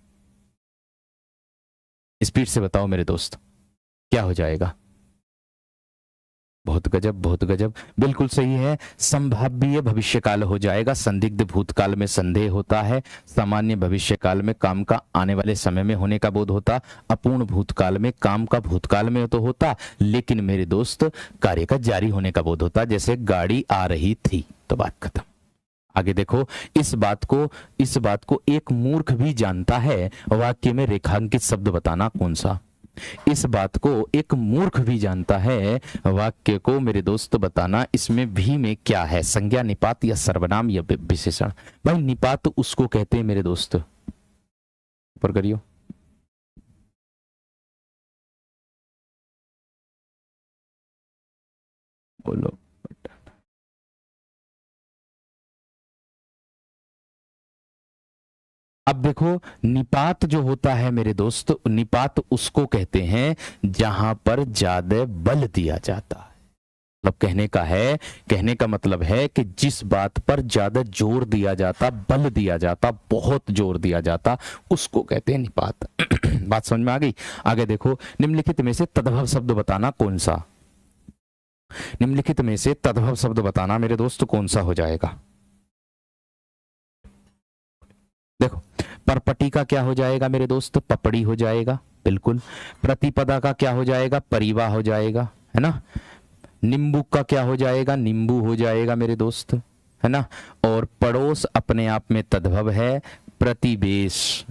स्पीड से बताओ मेरे दोस्त, क्या हो जाएगा। बहुत गजब, बहुत गजब, बिल्कुल सही है। संभाव्य भविष्यकाल हो जाएगा। संदिग्ध भूतकाल में संदेह होता है। सामान्य भविष्यकाल में काम का आने वाले समय में होने का बोध होता। अपूर्ण भूतकाल में काम का भूतकाल में तो होता, लेकिन मेरे दोस्त कार्य का जारी होने का बोध होता, जैसे गाड़ी आ रही थी। तो बात खत्म। आगे देखो, इस बात को एक मूर्ख भी जानता है। वाक्य में रेखांकित शब्द बताना कौन सा। इस बात को एक मूर्ख भी जानता है। वाक्य को मेरे दोस्त बताना, इसमें भी में क्या है, संज्ञा, निपात या सर्वनाम या विशेषण। भाई निपात उसको कहते हैं मेरे दोस्त, ऊपर करियो। बोलो। अब देखो, निपात जो होता है मेरे दोस्त, निपात उसको कहते हैं जहां पर ज्यादा बल दिया जाता है। मतलब कहने का मतलब है कि जिस बात पर ज्यादा जोर दिया जाता, बल दिया जाता, बहुत जोर दिया जाता, उसको कहते हैं निपात। बात समझ में आ गई। आगे देखो, निम्नलिखित में से तद्भव शब्द बताना कौन सा। निम्नलिखित में से तद्भव शब्द बताना मेरे दोस्त कौन सा हो जाएगा। देखो, परपटी का क्या हो जाएगा मेरे दोस्त, पपड़ी हो जाएगा, बिल्कुल। प्रतिपदा का क्या हो जाएगा, परिवा हो जाएगा, है ना। नींबू का क्या हो जाएगा, नींबू हो जाएगा मेरे दोस्त, है ना। और पड़ोस अपने आप में तद्भव है, प्रतिवेश।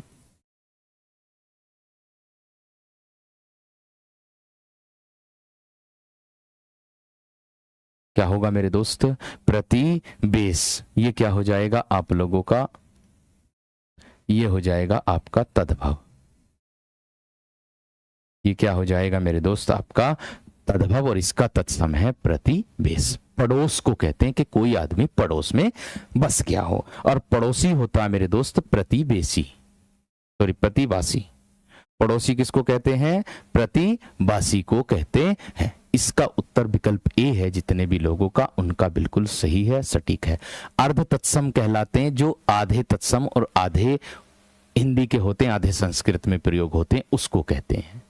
क्या होगा मेरे दोस्त, प्रतिवेश। ये क्या हो जाएगा आप लोगों का, ये हो जाएगा आपका तद्भव। ये क्या हो जाएगा मेरे दोस्त, आपका तद्भव, और इसका तत्सम है प्रतिवेश। पड़ोस को कहते हैं कि कोई आदमी पड़ोस में बस गया हो, और पड़ोसी होता है मेरे दोस्त प्रतिवेशी, सॉरी प्रतिवासी। पड़ोसी किसको कहते हैं, प्रतिवासी को कहते हैं। इसका उत्तर विकल्प ए है। जितने भी लोगों का, उनका बिल्कुल सही है, सटीक है। अर्ध तत्सम कहलाते हैं जो आधे तत्सम और आधे हिंदी के होते हैं, आधे संस्कृत में प्रयोग होते हैं, उसको कहते हैं।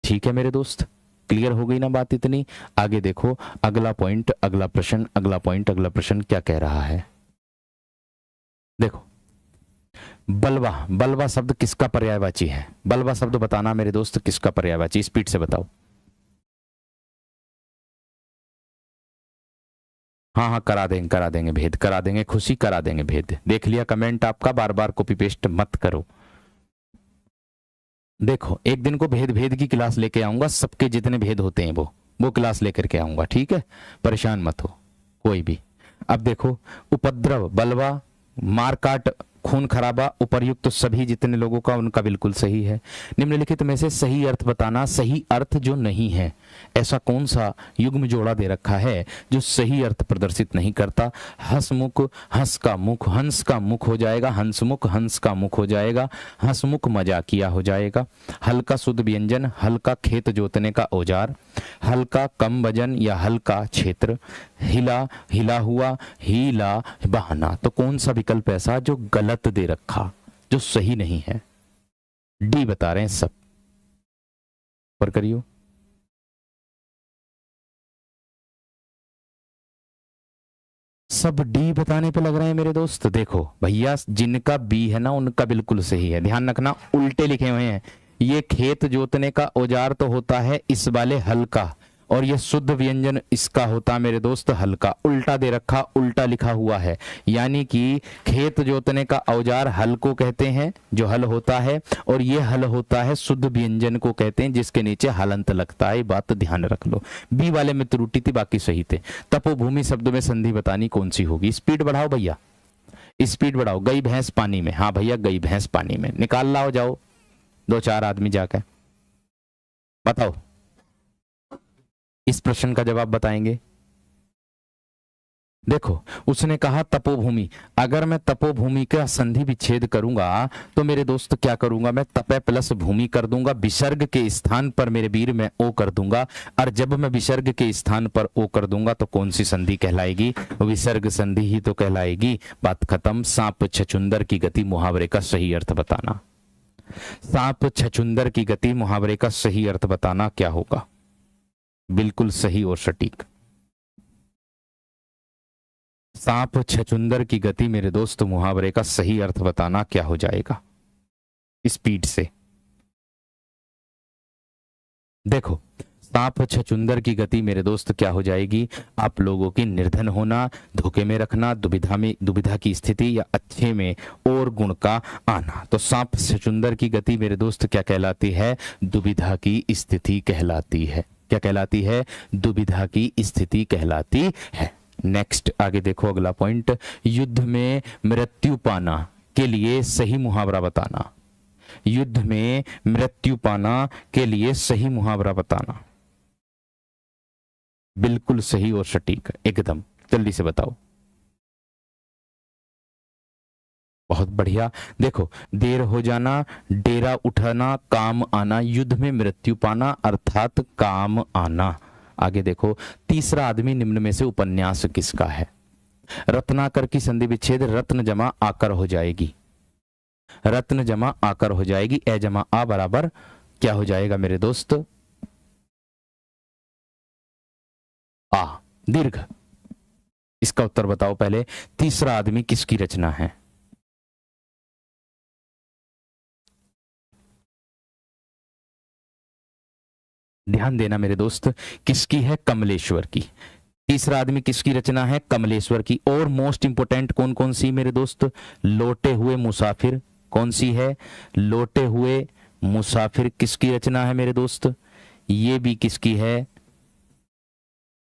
ठीक है मेरे दोस्त, क्लियर हो गई ना बात इतनी। आगे देखो, अगला पॉइंट, अगला प्रश्न, अगला पॉइंट, अगला प्रश्न क्या कह रहा है। देखो, बलवा, बलवा शब्द किसका पर्यायवाची है। बलवा शब्द बताना मेरे दोस्त किसका पर्यायवाची, स्पीड से बताओ। हाँ हाँ, करा देंगे भेद, करा देंगे खुशी, करा देंगे भेद। देख लिया कमेंट आपका, बार बार कॉपी पेस्ट मत करो। देखो, एक दिन को भेद की क्लास लेके आऊंगा, सबके जितने भेद होते हैं वो क्लास लेकर के आऊंगा, ठीक है, परेशान मत हो कोई भी। अब देखो, उपद्रव, बलवा, मारकाट, खून खराबा, उपर्युक्त सभी जितने लोगों का, उनका बिल्कुल सही है। निम्नलिखित में से सही अर्थ बताना, सही अर्थ जो नहीं है। ऐसा कौन सा युग्म जोड़ा दे रखा है जो सही अर्थ प्रदर्शित नहीं करता। हंसमुख, हंस का मुख, हंस का मुख हो जाएगा, हंसमुख, हंस का मुख हो जाएगा, हंसमुख मजाकिया हो जाएगा। हल्का शुद्ध व्यंजन, हल्का खेत जोतने का औजार, हल्का कम वजन या हल्का क्षेत्र, हिला, हिला हुआ, हीला बहाना। तो कौन सा विकल्प ऐसा जो गलत दे रखा, जो सही नहीं है। डी बता रहे हैं सब, पर करियो। सब डी बताने पे लग रहे हैं मेरे दोस्त। देखो भैया, जिनका बी है ना, उनका बिल्कुल सही है। ध्यान रखना, उल्टे लिखे हुए हैं। ये खेत जोतने का औजार तो होता है इस वाले हल का, और ये शुद्ध व्यंजन इसका होता मेरे दोस्त हल का। उल्टा दे रखा, उल्टा लिखा हुआ है, यानी कि खेत जोतने का औजार हल को कहते हैं, जो हल होता है, और ये हल होता है शुद्ध व्यंजन को कहते हैं, जिसके नीचे हलंत लगता है। बात ध्यान रख लो। बी वाले में त्रुटि थी, बाकी सही थे। तपोभूमि शब्द में संधि बतानी कौन सी होगी। स्पीड बढ़ाओ भैया, स्पीड बढ़ाओ। गई भैंस पानी में, हाँ भैया गई भैंस पानी में। निकाल लाओ, जाओ 2-4 आदमी जाकर बताओ, इस प्रश्न का जवाब बताएंगे। देखो, उसने कहा तपोभूमि। अगर मैं तपोभूमि का संधि विच्छेद करूंगा तो मेरे दोस्त क्या करूंगा, मैं तपे प्लस भूमि कर दूंगा, विसर्ग के स्थान पर मेरे वीर मैं ओ कर दूंगा। और जब मैं विसर्ग के स्थान पर ओ कर दूंगा तो कौन सी संधि कहलाएगी, विसर्ग संधि ही तो कहलाएगी। बात खत्म। सांप छछुंदर की गति मुहावरे का सही अर्थ बताना। सांप छछुंदर की गति मुहावरे का सही अर्थ बताना क्या होगा। बिल्कुल सही और सटीक। सांप छछुंदर की गति मेरे दोस्त मुहावरे का सही अर्थ बताना क्या हो जाएगा स्पीड से। देखो, सांप छछुंदर की गति मेरे दोस्त क्या हो जाएगी, आप लोगों की निर्धन होना, धोखे में रखना, दुविधा की स्थिति या अच्छे में और गुण का आना। तो सांप छछुंदर की गति मेरे दोस्त क्या कहलाती है, दुविधा की स्थिति कहलाती है। क्या कहलाती है, दुविधा की स्थिति कहलाती है। नेक्स्ट आगे देखो अगला पॉइंट, युद्ध में मृत्यु पाना के लिए सही मुहावरा बताना। युद्ध में मृत्यु पाना के लिए सही मुहावरा बताना। बिल्कुल सही और सटीक, एकदम जल्दी से बताओ। बहुत बढ़िया। देखो, देर हो जाना, डेरा उठाना, काम आना, युद्ध में मृत्यु पाना अर्थात काम आना। आगे देखो, तीसरा आदमी निम्न में से उपन्यास किसका है। रत्नाकर की संधि विच्छेद रत्न जमा आकर हो जाएगी, रत्न जमा आकर हो जाएगी, ए जमा आ बराबर क्या हो जाएगा मेरे दोस्त, आ दीर्घ। इसका उत्तर बताओ पहले, तीसरा आदमी किसकी रचना है। ध्यान देना मेरे दोस्त, किसकी है, कमलेश्वर की। तीसरा आदमी किसकी रचना है, कमलेश्वर की। और मोस्ट इंपोर्टेंट कौन कौन सी मेरे दोस्त, लौटे हुए मुसाफिर। कौन सी है, लौटे हुए मुसाफिर किसकी रचना है मेरे दोस्त, ये भी किसकी है,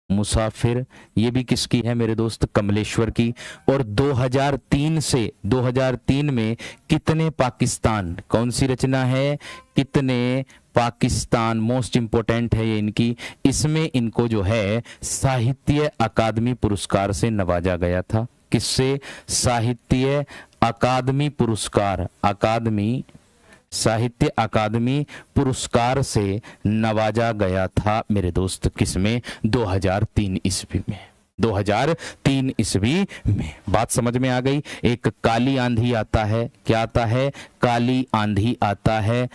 मुसाफिर, ये भी किसकी है मेरे दोस्त, कमलेश्वर की। और 2003 से 2003 में कितने पाकिस्तान, कौन सी रचना है, कितने पाकिस्तान, मोस्ट इंपोर्टेंट है ये इनकी। इसमें इनको जो है साहित्य अकादमी पुरस्कार से नवाजा गया था। किससे, साहित्य अकादमी पुरस्कार, अकादमी, साहित्य अकादमी पुरस्कार से नवाजा गया था मेरे दोस्त। किसमें, 2003 ईस्वी में, 2003 ईस्वी में। बात समझ में आ गई। एक काली आंधी आता है, क्या आता है, काली आंधी आता है,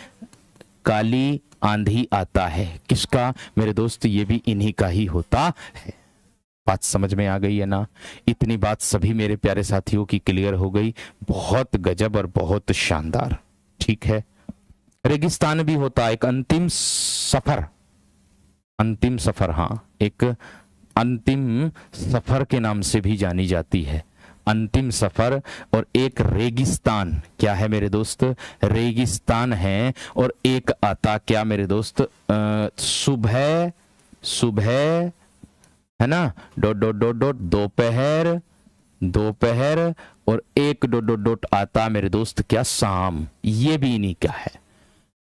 काली आंधी आता है, किसका मेरे दोस्त, ये भी इन्हीं का ही होता है। बात समझ में आ गई है ना। इतनी बात सभी मेरे प्यारे साथियों की क्लियर हो गई। बहुत गजब और बहुत शानदार। ठीक है, रेगिस्तान भी होता है, एक अंतिम सफर, अंतिम सफर, हाँ, एक अंतिम सफर के नाम से भी जानी जाती है, अंतिम सफर। और एक रेगिस्तान, क्या है मेरे दोस्त, रेगिस्तान है। और एक आता क्या मेरे दोस्त, सुबह, सुबह है ना, डॉट डॉट डॉट डॉट, दोपहर, दोपहर। और एक डॉट डॉट डॉट आता मेरे दोस्त क्या, शाम। ये भी इन्हीं का है,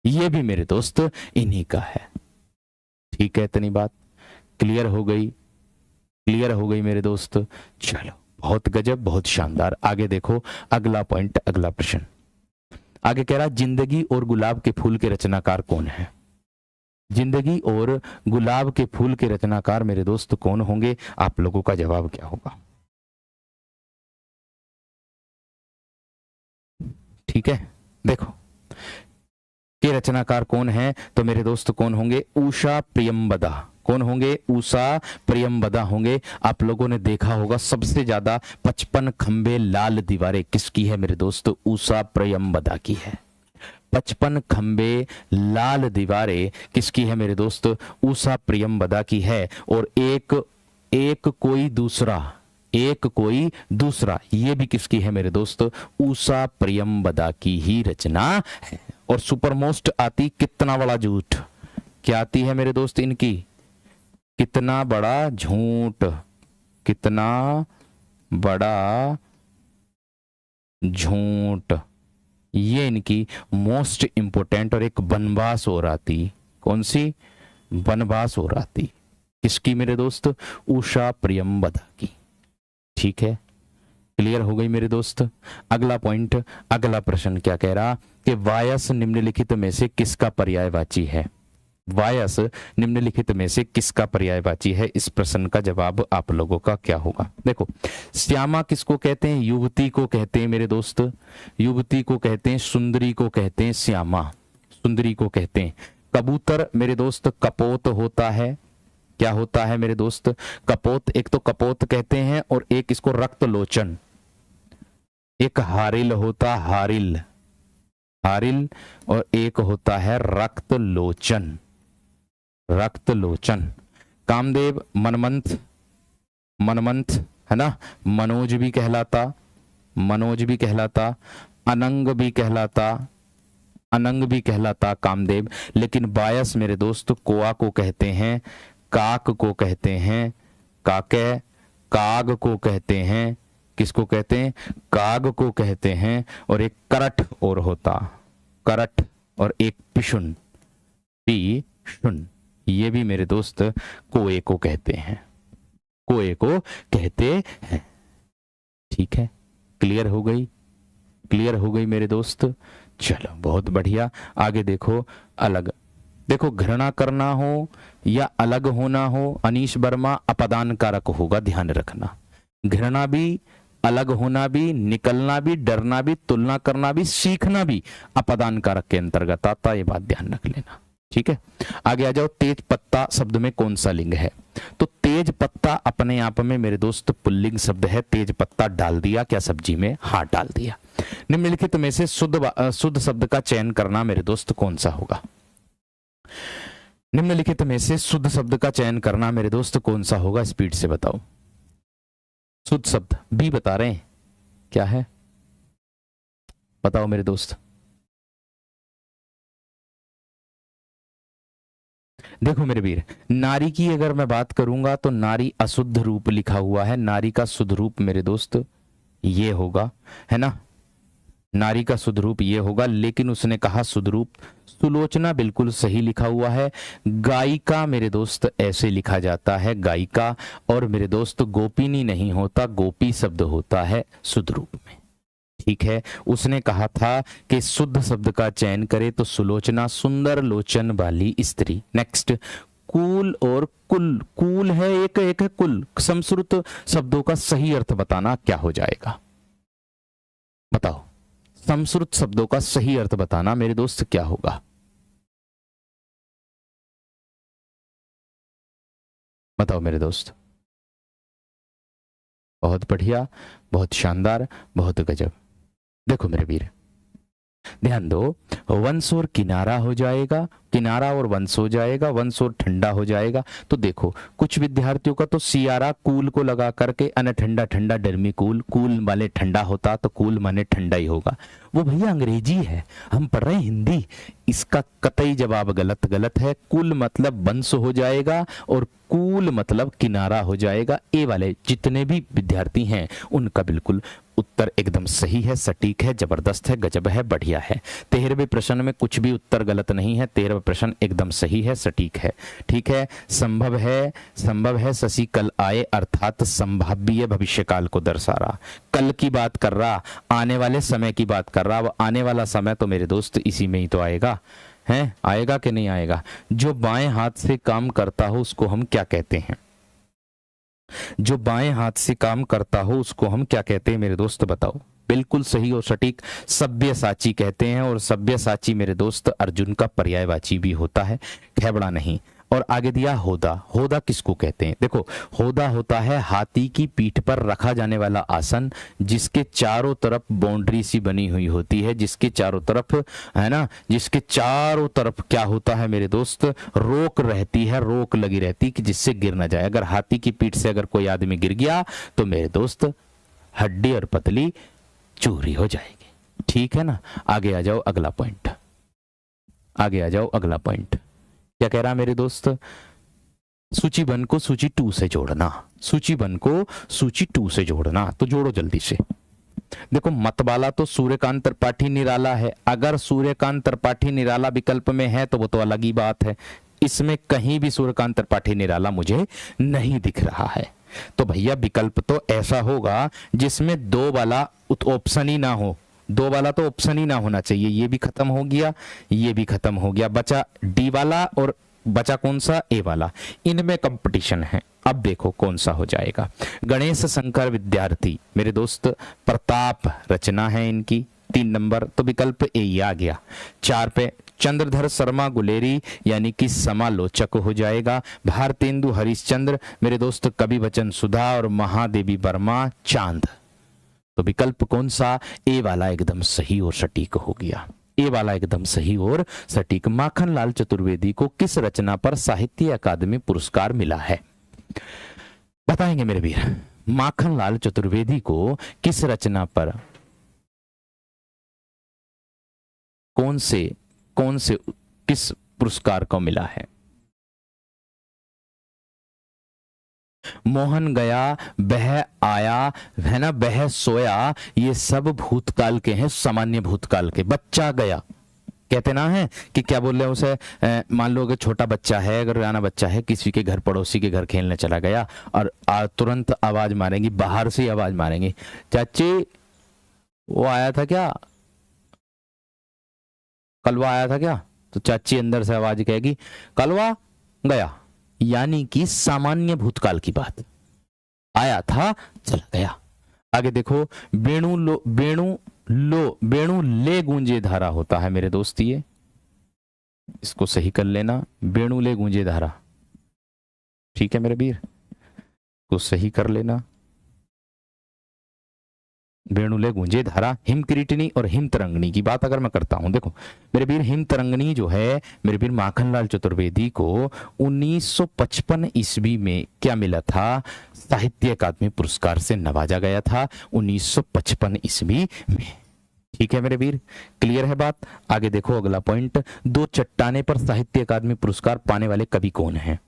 ये भी मेरे दोस्त इन्हीं का है। ठीक है, इतनी बात क्लियर हो गई, क्लियर हो गई मेरे दोस्त। चलो, बहुत गजब, बहुत शानदार। आगे देखो अगला पॉइंट, अगला प्रश्न आगे कह रहा, जिंदगी और गुलाब के फूल के रचनाकार कौन है। जिंदगी और गुलाब के फूल के रचनाकार मेरे दोस्त कौन होंगे, आप लोगों का जवाब क्या होगा। ठीक है, देखो के रचनाकार कौन है, तो मेरे दोस्त कौन होंगे, उषा प्रियंवदा। कौन होंगे, उषा प्रियंवदा होंगे। आप लोगों ने देखा होगा सबसे ज्यादा 55 खंबे लाल दीवारें किसकी है मेरे दोस्त, उषा प्रियंवदा की है। 55 खंबे लाल दीवारें किसकी है मेरे दोस्त, उषा प्रियंवदा की है। और एक कोई दूसरा, एक कोई दूसरा, ये भी किसकी है मेरे दोस्त, उषा प्रियंवदा की ही रचना है। और सुपरमोस्ट आती कितना बड़ा झूठ, क्या आती है मेरे दोस्त इनकी, कितना बड़ा झूठ, कितना बड़ा झूठ, ये इनकी मोस्ट इंपोर्टेंट। और एक बनवास और आती, कौन सी, बनवास और आती, किसकी मेरे दोस्त, उषा प्रियंवदा की। ठीक है, क्लियर हो गई मेरे दोस्त। अगला पॉइंट, अगला प्रश्न क्या कह रहा कि वायस निम्नलिखित में से किसका पर्यायवाची है। वायस निम्नलिखित में से किसका पर्यायवाची है, इस प्रश्न का जवाब आप लोगों का क्या होगा। देखो, श्यामा किसको कहते हैं, युवती को कहते हैं मेरे दोस्त, युवती को कहते हैं, सुंदरी को कहते हैं श्यामा, सुंदरी को कहते हैं। कबूतर मेरे दोस्त कपोत होता है, क्या होता है मेरे दोस्त? कपोत, एक तो कपोत कहते हैं और एक इसको रक्त लोचन, एक हारिल होता, हारिल, हारिल, और एक होता है रक्त लोचन, रक्त लोचन। कामदेव मनमंथ, मनमंथ है ना, मनोज भी कहलाता, मनोज भी कहलाता, अनंग भी कहलाता, अनंग भी कहलाता कामदेव। लेकिन बायस मेरे दोस्त कोआ को कहते हैं, काक को कहते हैं, काके, काग को कहते हैं, किसको कहते हैं? काग को कहते हैं। और एक करठ और होता, करठ, और एक पिशुन, पिशुन, ये भी मेरे दोस्त कोए को कहते हैं, कोए को कहते हैं। ठीक है, क्लियर हो गई, क्लियर हो गई मेरे दोस्त। चलो बहुत बढ़िया, आगे देखो। अलग, देखो घृणा करना हो या अलग होना हो, अनीश वर्मा अपदान कारक होगा, ध्यान रखना। घृणा भी, अलग होना भी, निकलना भी, डरना भी, तुलना करना भी, सीखना भी अपदान कारक के अंतर्गत आता, ये बात ध्यान रख लेना। ठीक है, आगे आ जाओ। तेज पत्ता शब्द में कौन सा लिंग है? तो तेज पत्ता अपने आप में मेरे दोस्त पुल्लिंग शब्द है। तेज पत्ता डाल दिया क्या सब्जी में? हाँ डाल दिया। निम्नलिखित में से शुद्ध शब्द का चयन करना मेरे दोस्त कौन सा होगा? निम्नलिखित में से शुद्ध शब्द का चयन करना मेरे दोस्त कौन सा होगा? स्पीड से बताओ। शुद्ध शब्द भी बता रहे हैं, क्या है बताओ मेरे दोस्त। देखो मेरे वीर, नारी की अगर मैं बात करूंगा तो नारी अशुद्ध रूप लिखा हुआ है, नारी का शुद्ध रूप मेरे दोस्त ये होगा, है ना, नारी का शुद्ध रूप ये होगा। लेकिन उसने कहा शुद्ध रूप सुलोचना बिल्कुल सही लिखा हुआ है। गायिका मेरे दोस्त ऐसे लिखा जाता है, गायिका। और मेरे दोस्त गोपिनी नहीं होता, गोपी शब्द होता है शुद्ध रूप में। ठीक है, उसने कहा था कि शुद्ध शब्द का चयन करे तो सुलोचना, सुंदर लोचन वाली स्त्री। नेक्स्ट, कूल और कुल, कूल है एक, एक है कुल। संस्कृत शब्दों का सही अर्थ बताना क्या हो जाएगा? बताओ, संस्कृत शब्दों का सही अर्थ बताना मेरे दोस्त क्या होगा? बताओ मेरे दोस्त। बहुत बढ़िया, बहुत शानदार, बहुत गजब। देखो मेरे वीर, ध्यान दो, वंश और किनारा हो जाएगा, किनारा और वंश हो जाएगा, वंश और ठंडा हो जाएगा। तो देखो कुछ विद्यार्थियों का तो सियारा कूल को लगा करके अन ठंडा ठंडा डरमी कूल, कूल माने ठंडा होता तो कूल माने ठंडा ही होगा। वो भैया अंग्रेजी है, हम पढ़ रहे हैं हिंदी। इसका कतई जवाब गलत, गलत है। कुल मतलब वंश हो जाएगा और कूल मतलब किनारा हो जाएगा। ए वाले जितने भी विद्यार्थी हैं उनका बिल्कुल उत्तर एकदम सही है, सटीक है, जबरदस्त है, गजब है, बढ़िया है। 13वें प्रश्न में कुछ भी उत्तर गलत नहीं है, 13वां प्रश्न एकदम सही है, सटीक है। ठीक है, संभव है, संभव है शशि कल आए, अर्थात संभाव्य भविष्य काल को दर्शा रहा। कल की बात कर रहा, आने वाले समय की बात कर रहा। वो आने वाला समय तो मेरे दोस्त इसी में ही तो आएगा, है, आएगा कि नहीं आएगा? जो बाएं हाथ से काम करता हो उसको हम क्या कहते हैं? जो बाएं हाथ से काम करता हो उसको हम क्या कहते हैं मेरे दोस्त? बताओ। बिल्कुल सही और सटीक, सब्यसाची कहते हैं। और सब्यसाची मेरे दोस्त अर्जुन का पर्यायवाची भी होता है, खेबड़ा नहीं। और आगे दिया होदा, होदा किसको कहते हैं? देखो, होदा होता है हाथी की पीठ पर रखा जाने वाला आसन, जिसके चारों तरफ बाउंड्री सी बनी हुई होती है, जिसके चारों तरफ, है ना, जिसके चारों तरफ क्या होता है मेरे दोस्त? रोक रहती है, रोक लगी रहती कि जिससे गिर ना जाए। अगर हाथी की पीठ से अगर कोई आदमी गिर गया तो मेरे दोस्त हड्डी और पतली चूरी हो जाएगी। ठीक है ना, आगे आ जाओ अगला पॉइंट, आगे आ जाओ अगला पॉइंट। क्या कह रहा मेरे दोस्त? सूची 1 को सूची 2 से जोड़ना, सूची 1 को सूची 2 से जोड़ना। तो जोड़ो जल्दी से। देखो मत वाला तो सूर्यकांत त्रिपाठी निराला है। अगर सूर्यकांत त्रिपाठी निराला विकल्प में है तो वो तो अलग ही बात है। इसमें कहीं भी सूर्यकांत त्रिपाठी निराला मुझे नहीं दिख रहा है। तो भैया विकल्प तो ऐसा होगा जिसमें 2 वाला ऑप्शन ही ना हो। 2 वाला तो ऑप्शन ही ना होना चाहिए। ये भी खत्म हो गया, ये भी खत्म हो गया, बचा डी वाला और बचा कौन सा? ए वाला। इनमें कंपटीशन है। अब देखो कौन सा हो जाएगा। गणेश शंकर विद्यार्थी मेरे दोस्त, प्रताप रचना है इनकी, 3 नंबर, तो विकल्प ए ही आ गया। 4 पे चंद्रधर शर्मा गुलेरी यानी कि समालोचक हो जाएगा। भारतेंदु हरिश्चंद्र मेरे दोस्त कवि वचन सुधा, और महादेवी वर्मा चांद। तो विकल्प कौन सा? ए वाला एकदम सही और सटीक हो गया। ए वाला एकदम सही और सटीक। माखनलाल चतुर्वेदी को किस रचना पर साहित्य अकादमी पुरस्कार मिला है? बताएंगे मेरे वीर। माखनलाल चतुर्वेदी को किस रचना पर कौन से किस पुरस्कार को मिला है? मोहन गया, बह आया, है ना, बह सोया, ये सब भूतकाल के हैं, सामान्य भूतकाल के। बच्चा गया कहते ना है कि क्या बोल रहे हैं उसे, मान लो कि छोटा बच्चा है, अगर राना बच्चा है, किसी के घर, पड़ोसी के घर खेलने चला गया और तुरंत आवाज मारेंगी, बाहर से आवाज मारेंगी, चाची वो आया था क्या, कलवा आया था क्या? तो चाची अंदर से आवाज कहेगी कलवा गया, यानी कि सामान्य भूतकाल की बात, आया था चला गया। आगे देखो, बेणु ले गूंजे धारा होता है मेरे दोस्त, ये इसको सही कर लेना, बेणु ले गूंजे धारा। ठीक है मेरे वीर, को सही कर लेना, वेणुले गूंजे धारा। हिमकिरीटिनी और हिमतरंगिणी की बात अगर मैं करता हूं, देखो मेरे वीर, हिमतरंगिणी जो है मेरे वीर माखनलाल चतुर्वेदी को 1955 ईस्वी में क्या मिला था? साहित्य अकादमी पुरस्कार से नवाजा गया था 1955 ईस्वी में। ठीक है मेरे वीर, क्लियर है बात? आगे देखो अगला पॉइंट, दो चट्टाने पर साहित्य अकादमी पुरस्कार पाने वाले कवि कौन है?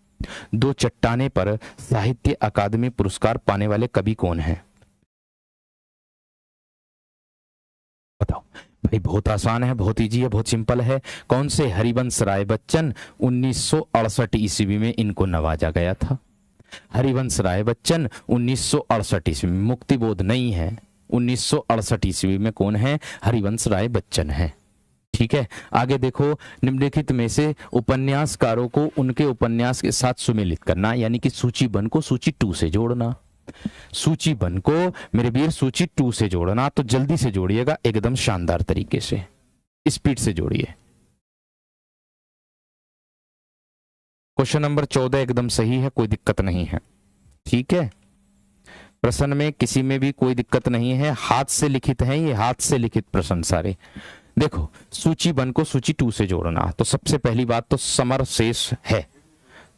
दो चट्टाने पर साहित्य अकादमी पुरस्कार पाने वाले कवि कौन है? बताओ भाई, बहुत आसान है, बहुत इजी है, बहुत सिंपल है। कौन से? हरिवंश राय बच्चन, 1968 ईस्वी में इनको नवाजा गया था। हरिवंश राय बच्चन 1968 ईस्वी में, मुक्तिबोध नहीं है, 1968 ईस्वी में कौन है? हरिवंश राय बच्चन है। ठीक है, आगे देखो, निम्नलिखित में से उपन्यासकारों को उनके उपन्यास के साथ सुमेलित करना, यानी कि सूची 1 को सूची 2 से जोड़ना। सूची 1 को मेरे वीर सूची 2 से जोड़ना, तो जल्दी से जोड़िएगा, एकदम शानदार तरीके से, स्पीड से जोड़िए। क्वेश्चन नंबर 14 एकदम सही है, कोई दिक्कत नहीं है। ठीक है, प्रश्न में किसी में भी कोई दिक्कत नहीं है, हाथ से लिखित है ये, हाथ से लिखित प्रश्न सारे। देखो, सूची 1 को सूची 2 से जोड़ना, तो सबसे पहली बात तो समर शेष है,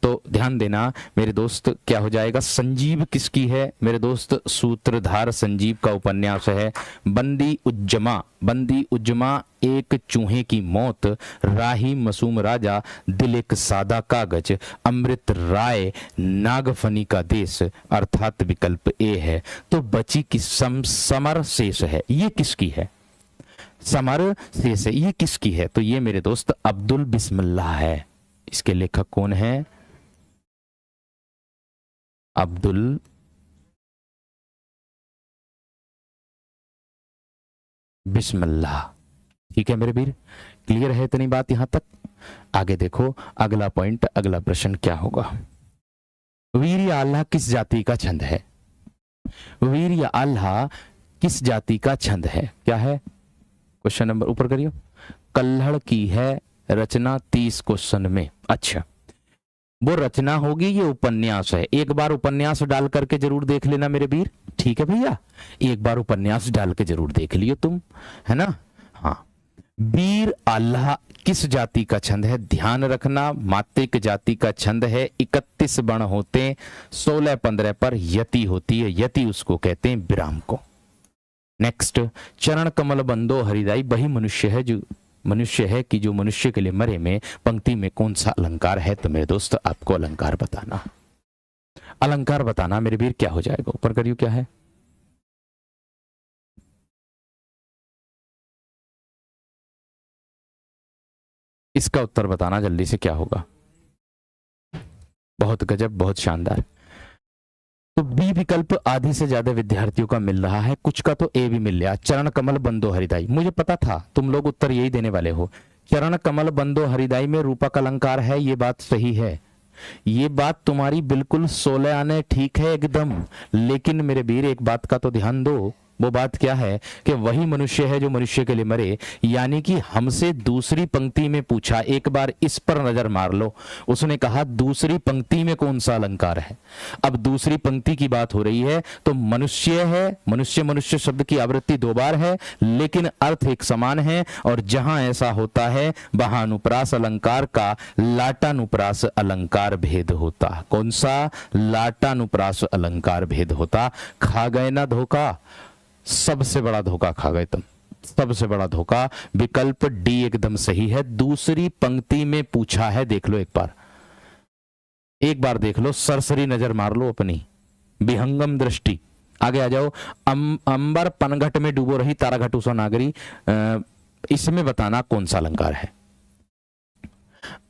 तो ध्यान देना मेरे दोस्त, क्या हो जाएगा? संजीव किसकी है मेरे दोस्त? सूत्रधार संजीव का उपन्यास है। बंदी उज्जमा, एक चूहे की मौत, राही मासूम राजा, दिल एक सादा कागज, अमृत राय, नागफनी का देश, अर्थात विकल्प ए है। तो बची की समर शेष है, ये किसकी है? समर शेष है, ये किसकी है? तो ये मेरे दोस्त अब्दुल बिस्मिल्लाह है। इसके लेखक कौन है? अब्दुल बिस्मिल्लाह। ठीक है मेरे वीर, क्लियर है इतनी बात यहां तक? आगे देखो अगला पॉइंट, अगला प्रश्न क्या होगा? वीर या आल्हा किस जाति का छंद है? वीर या आल्हा किस जाति का छंद है? क्या है क्वेश्चन नंबर? ऊपर करियो। कल्हड़ की है रचना 30 क्वेश्चन में। अच्छा, वो रचना होगी, ये उपन्यास है। एक बार उपन्यास डाल करके जरूर देख लेना मेरे वीर। ठीक है भैया, एक बार उपन्यास डाल के जरूर देख लियो तुम, है ना? हाँ, वीर आल्हा किस जाति का छंद है? ध्यान रखना, मात्रिक जाति का छंद है। 31 वर्ण होते, 16-15 पर यति होती है, यति उसको कहते हैं विराम को। नेक्स्ट, चरण कमल बंदो हरिदाई, वही मनुष्य है कि जो मनुष्य के लिए मरे में पंक्ति में कौन सा अलंकार है? तो मेरे दोस्त आपको अलंकार बताना, अलंकार बताना मेरे वीर। क्या हो जाएगा? ऊपर करियो, क्या है? इसका उत्तर बताना जल्दी से, क्या होगा? बहुत गजब, बहुत शानदार। तो बी विकल्प आधी से ज्यादा विद्यार्थियों का मिल रहा है, कुछ का तो ए भी मिल गया। चरण कमल बंदो हरिदाई, मुझे पता था तुम लोग उत्तर यही देने वाले हो। चरण कमल बंदो हरिदाई में रूपक अलंकार है, ये बात सही है, ये बात तुम्हारी बिल्कुल 16 आने ठीक है एकदम। लेकिन मेरे वीर एक बात का तो ध्यान दो, वो बात क्या है कि वही मनुष्य है जो मनुष्य के लिए मरे। यानी कि हमसे दूसरी पंक्ति में पूछा, एक बार इस पर नजर मार लो। उसने कहा दूसरी पंक्ति में कौन सा अलंकार है। अब दूसरी पंक्ति की बात हो रही है तो मनुष्य है, मनुष्य मनुष्य शब्द की आवृत्ति 2 बार है लेकिन अर्थ एक समान है। और जहां ऐसा होता है वहां अनुप्रास अलंकार का लाटानुप्रास अलंकार भेद होता। कौन सा? लाटानुप्रास अलंकार भेद होता। खा गए ना धोखा, सबसे बड़ा धोखा खा गए तुम, सबसे बड़ा धोखा। विकल्प डी एकदम सही है। दूसरी पंक्ति में पूछा है, देख लो एक बार देख लो, सरसरी नजर मार लो अपनी विहंगम दृष्टि। आगे आ जाओ। अंबर पनघट में डूबो रही तारा घटूसा नागरी, इसमें बताना कौन सा अलंकार है।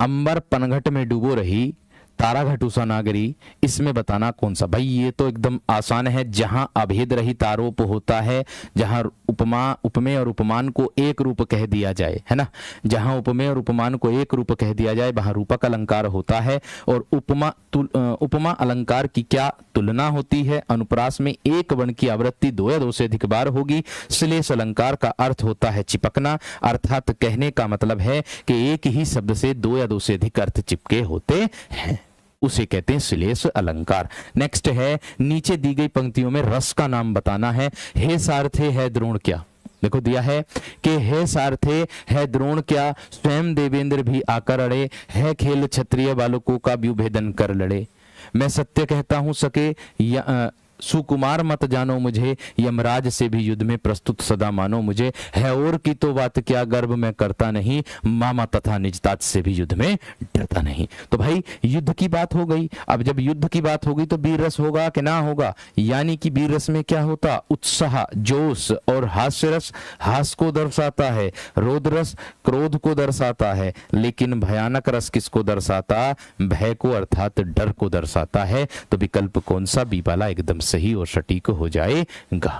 अंबर पनघट में डूबो रही तारा घटूसा नागरी, इसमें बताना कौन सा। भाई ये तो एकदम आसान है। जहां अभेद रहित आरोप होता है, जहां उपमा उपमेय और उपमान को एक रूप कह दिया जाए, है ना, जहां उपमेय और उपमान को एक रूप कह दिया जाए वहां रूपक अलंकार होता है। और उपमा अलंकार की क्या तुलना होती है। अनुप्रास में एक वर्ण की आवृत्ति 2 या 2 से अधिक बार होगी। श्लेष अलंकार का अर्थ होता है चिपकना, अर्थात कहने का मतलब है कि एक ही शब्द से 2 या 2 से अधिक अर्थ चिपके होते हैं, उसे कहते हैं श्लेष अलंकार। नेक्स्ट है, नीचे दी गई पंक्तियों में रस का नाम बताना है। हे सारथे है द्रोण क्या। देखो दिया है कि हे सारथे है द्रोण क्या, स्वयं देवेंद्र भी आकर अड़े, है खेल क्षत्रिय बालकों का व्यूभेदन कर लड़े। मैं सत्य कहता हूं सके सुकुमार मत जानो मुझे, यमराज से भी युद्ध में प्रस्तुत सदा मानो मुझे। है और की तो बात क्या, गर्व मैं करता नहीं, मामा तथा निजतात से भी युद्ध में डरता नहीं। तो भाई युद्ध की बात हो गई। अब जब युद्ध की बात होगी तो वीर रस होगा कि ना होगा। यानी कि वीर रस में क्या होता, उत्साह, जोश और हास्य रस हास को दर्शाता है, रोध रस क्रोध को दर्शाता है, लेकिन भयानक रस किसको दर्शाता, भय को अर्थात डर को दर्शाता है। तो विकल्प कौन सा, बी वाला एकदम सही और सटीक हो जाएगा।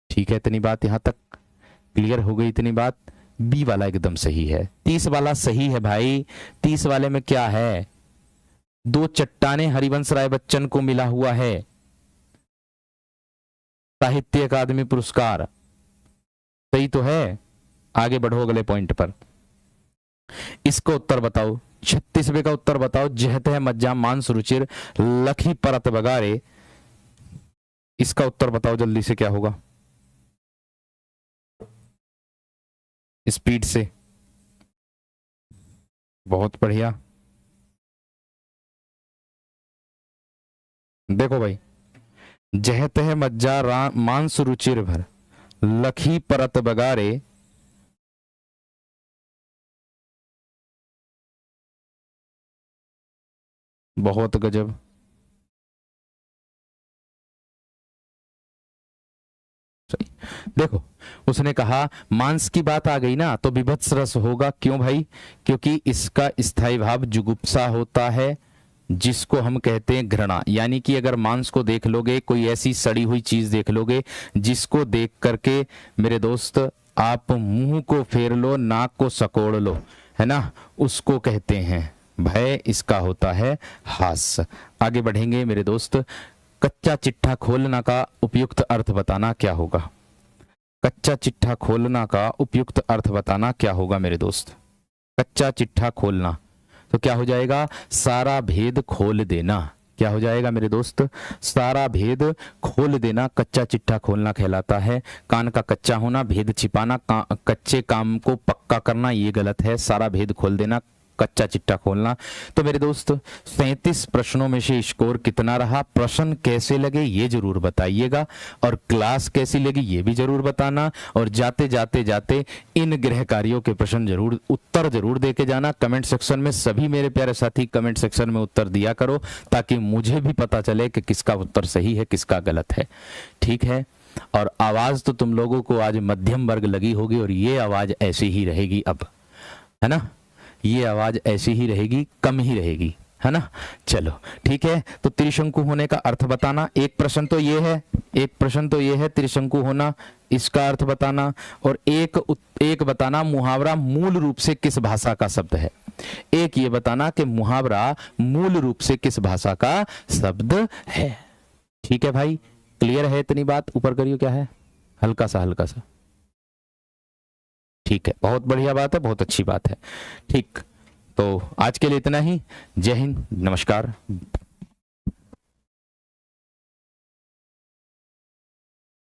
ठीक है, इतनी बात यहां तक क्लियर हो गई। इतनी बात, बी वाला एकदम सही है। 30 वाला सही है भाई। 30 वाले में क्या है, 2 चट्टाने हरिवंश राय बच्चन को मिला हुआ है साहित्य अकादमी पुरस्कार। सही तो है। आगे बढ़ो अगले पॉइंट पर। इसको उत्तर बताओ। 36वें का उत्तर बताओ। जहत है मज्जा मांस रुचिर लखी परत बगारे, इसका उत्तर बताओ जल्दी से, क्या होगा स्पीड से। बहुत बढ़िया। देखो भाई, जहत है मज्जा मांस रुचिर भर लखी परत बगारे, बहुत गजब। देखो उसने कहा मांस की बात आ गई ना तो विभत्स रस होगा। क्यों भाई, क्योंकि इसका स्थायी भाव जुगुप्सा होता है, जिसको हम कहते हैं घृणा। यानी कि अगर मांस को देख लोगे, कोई ऐसी सड़ी हुई चीज देख लोगे जिसको देख करके मेरे दोस्त आप मुंह को फेर लो, नाक को सकोड़ लो, है ना, उसको कहते हैं भय। इसका होता है हास्य। आगे बढ़ेंगे मेरे दोस्त। कच्चा चिट्ठा खोलना का उपयुक्त अर्थ बताना क्या होगा। कच्चा चिट्ठा खोलना का उपयुक्त अर्थ बताना क्या होगा मेरे दोस्त। कच्चा चिट्ठा खोलना तो क्या हो जाएगा, सारा भेद खोल देना। क्या हो जाएगा मेरे दोस्त, सारा भेद खोल देना। कच्चा चिट्ठा खोलना कहलाता है। कान का कच्चा होना, भेद छिपाना, कच्चे काम को पक्का करना, ये गलत है। सारा भेद खोल देना, कच्चा चिट्ठा खोलना। तो मेरे दोस्त 37 प्रश्नों में से स्कोर कितना रहा, प्रश्न कैसे लगे ये जरूर बताइएगा, और क्लास कैसी लगी ये भी जरूर बताना। और जाते जाते इन गृह कार्यों के प्रश्न जरूर, उत्तर जरूर दे के जाना कमेंट सेक्शन में। सभी मेरे प्यारे साथी कमेंट सेक्शन में उत्तर दिया करो, ताकि मुझे भी पता चले कि किसका उत्तर सही है किसका गलत है। ठीक है। और आवाज तो तुम लोगों को आज मध्यम वर्ग लगी होगी, और ये आवाज ऐसी ही रहेगी अब, है ना, ये आवाज ऐसी ही रहेगी, कम ही रहेगी, है ना। चलो ठीक है। तो त्रिशंकु होने का अर्थ बताना। एक प्रश्न तो ये है त्रिशंकु होना, इसका अर्थ बताना। और एक बताना मुहावरा मूल रूप से किस भाषा का शब्द है। एक ये बताना कि मुहावरा मूल रूप से किस भाषा का शब्द है। ठीक है भाई, क्लियर है इतनी बात? ऊपर करियो, क्या है? हल्का सा, हल्का सा। ठीक है, बहुत बढ़िया बात है, बहुत अच्छी बात है। ठीक, तो आज के लिए इतना ही। जय हिंद, नमस्कार।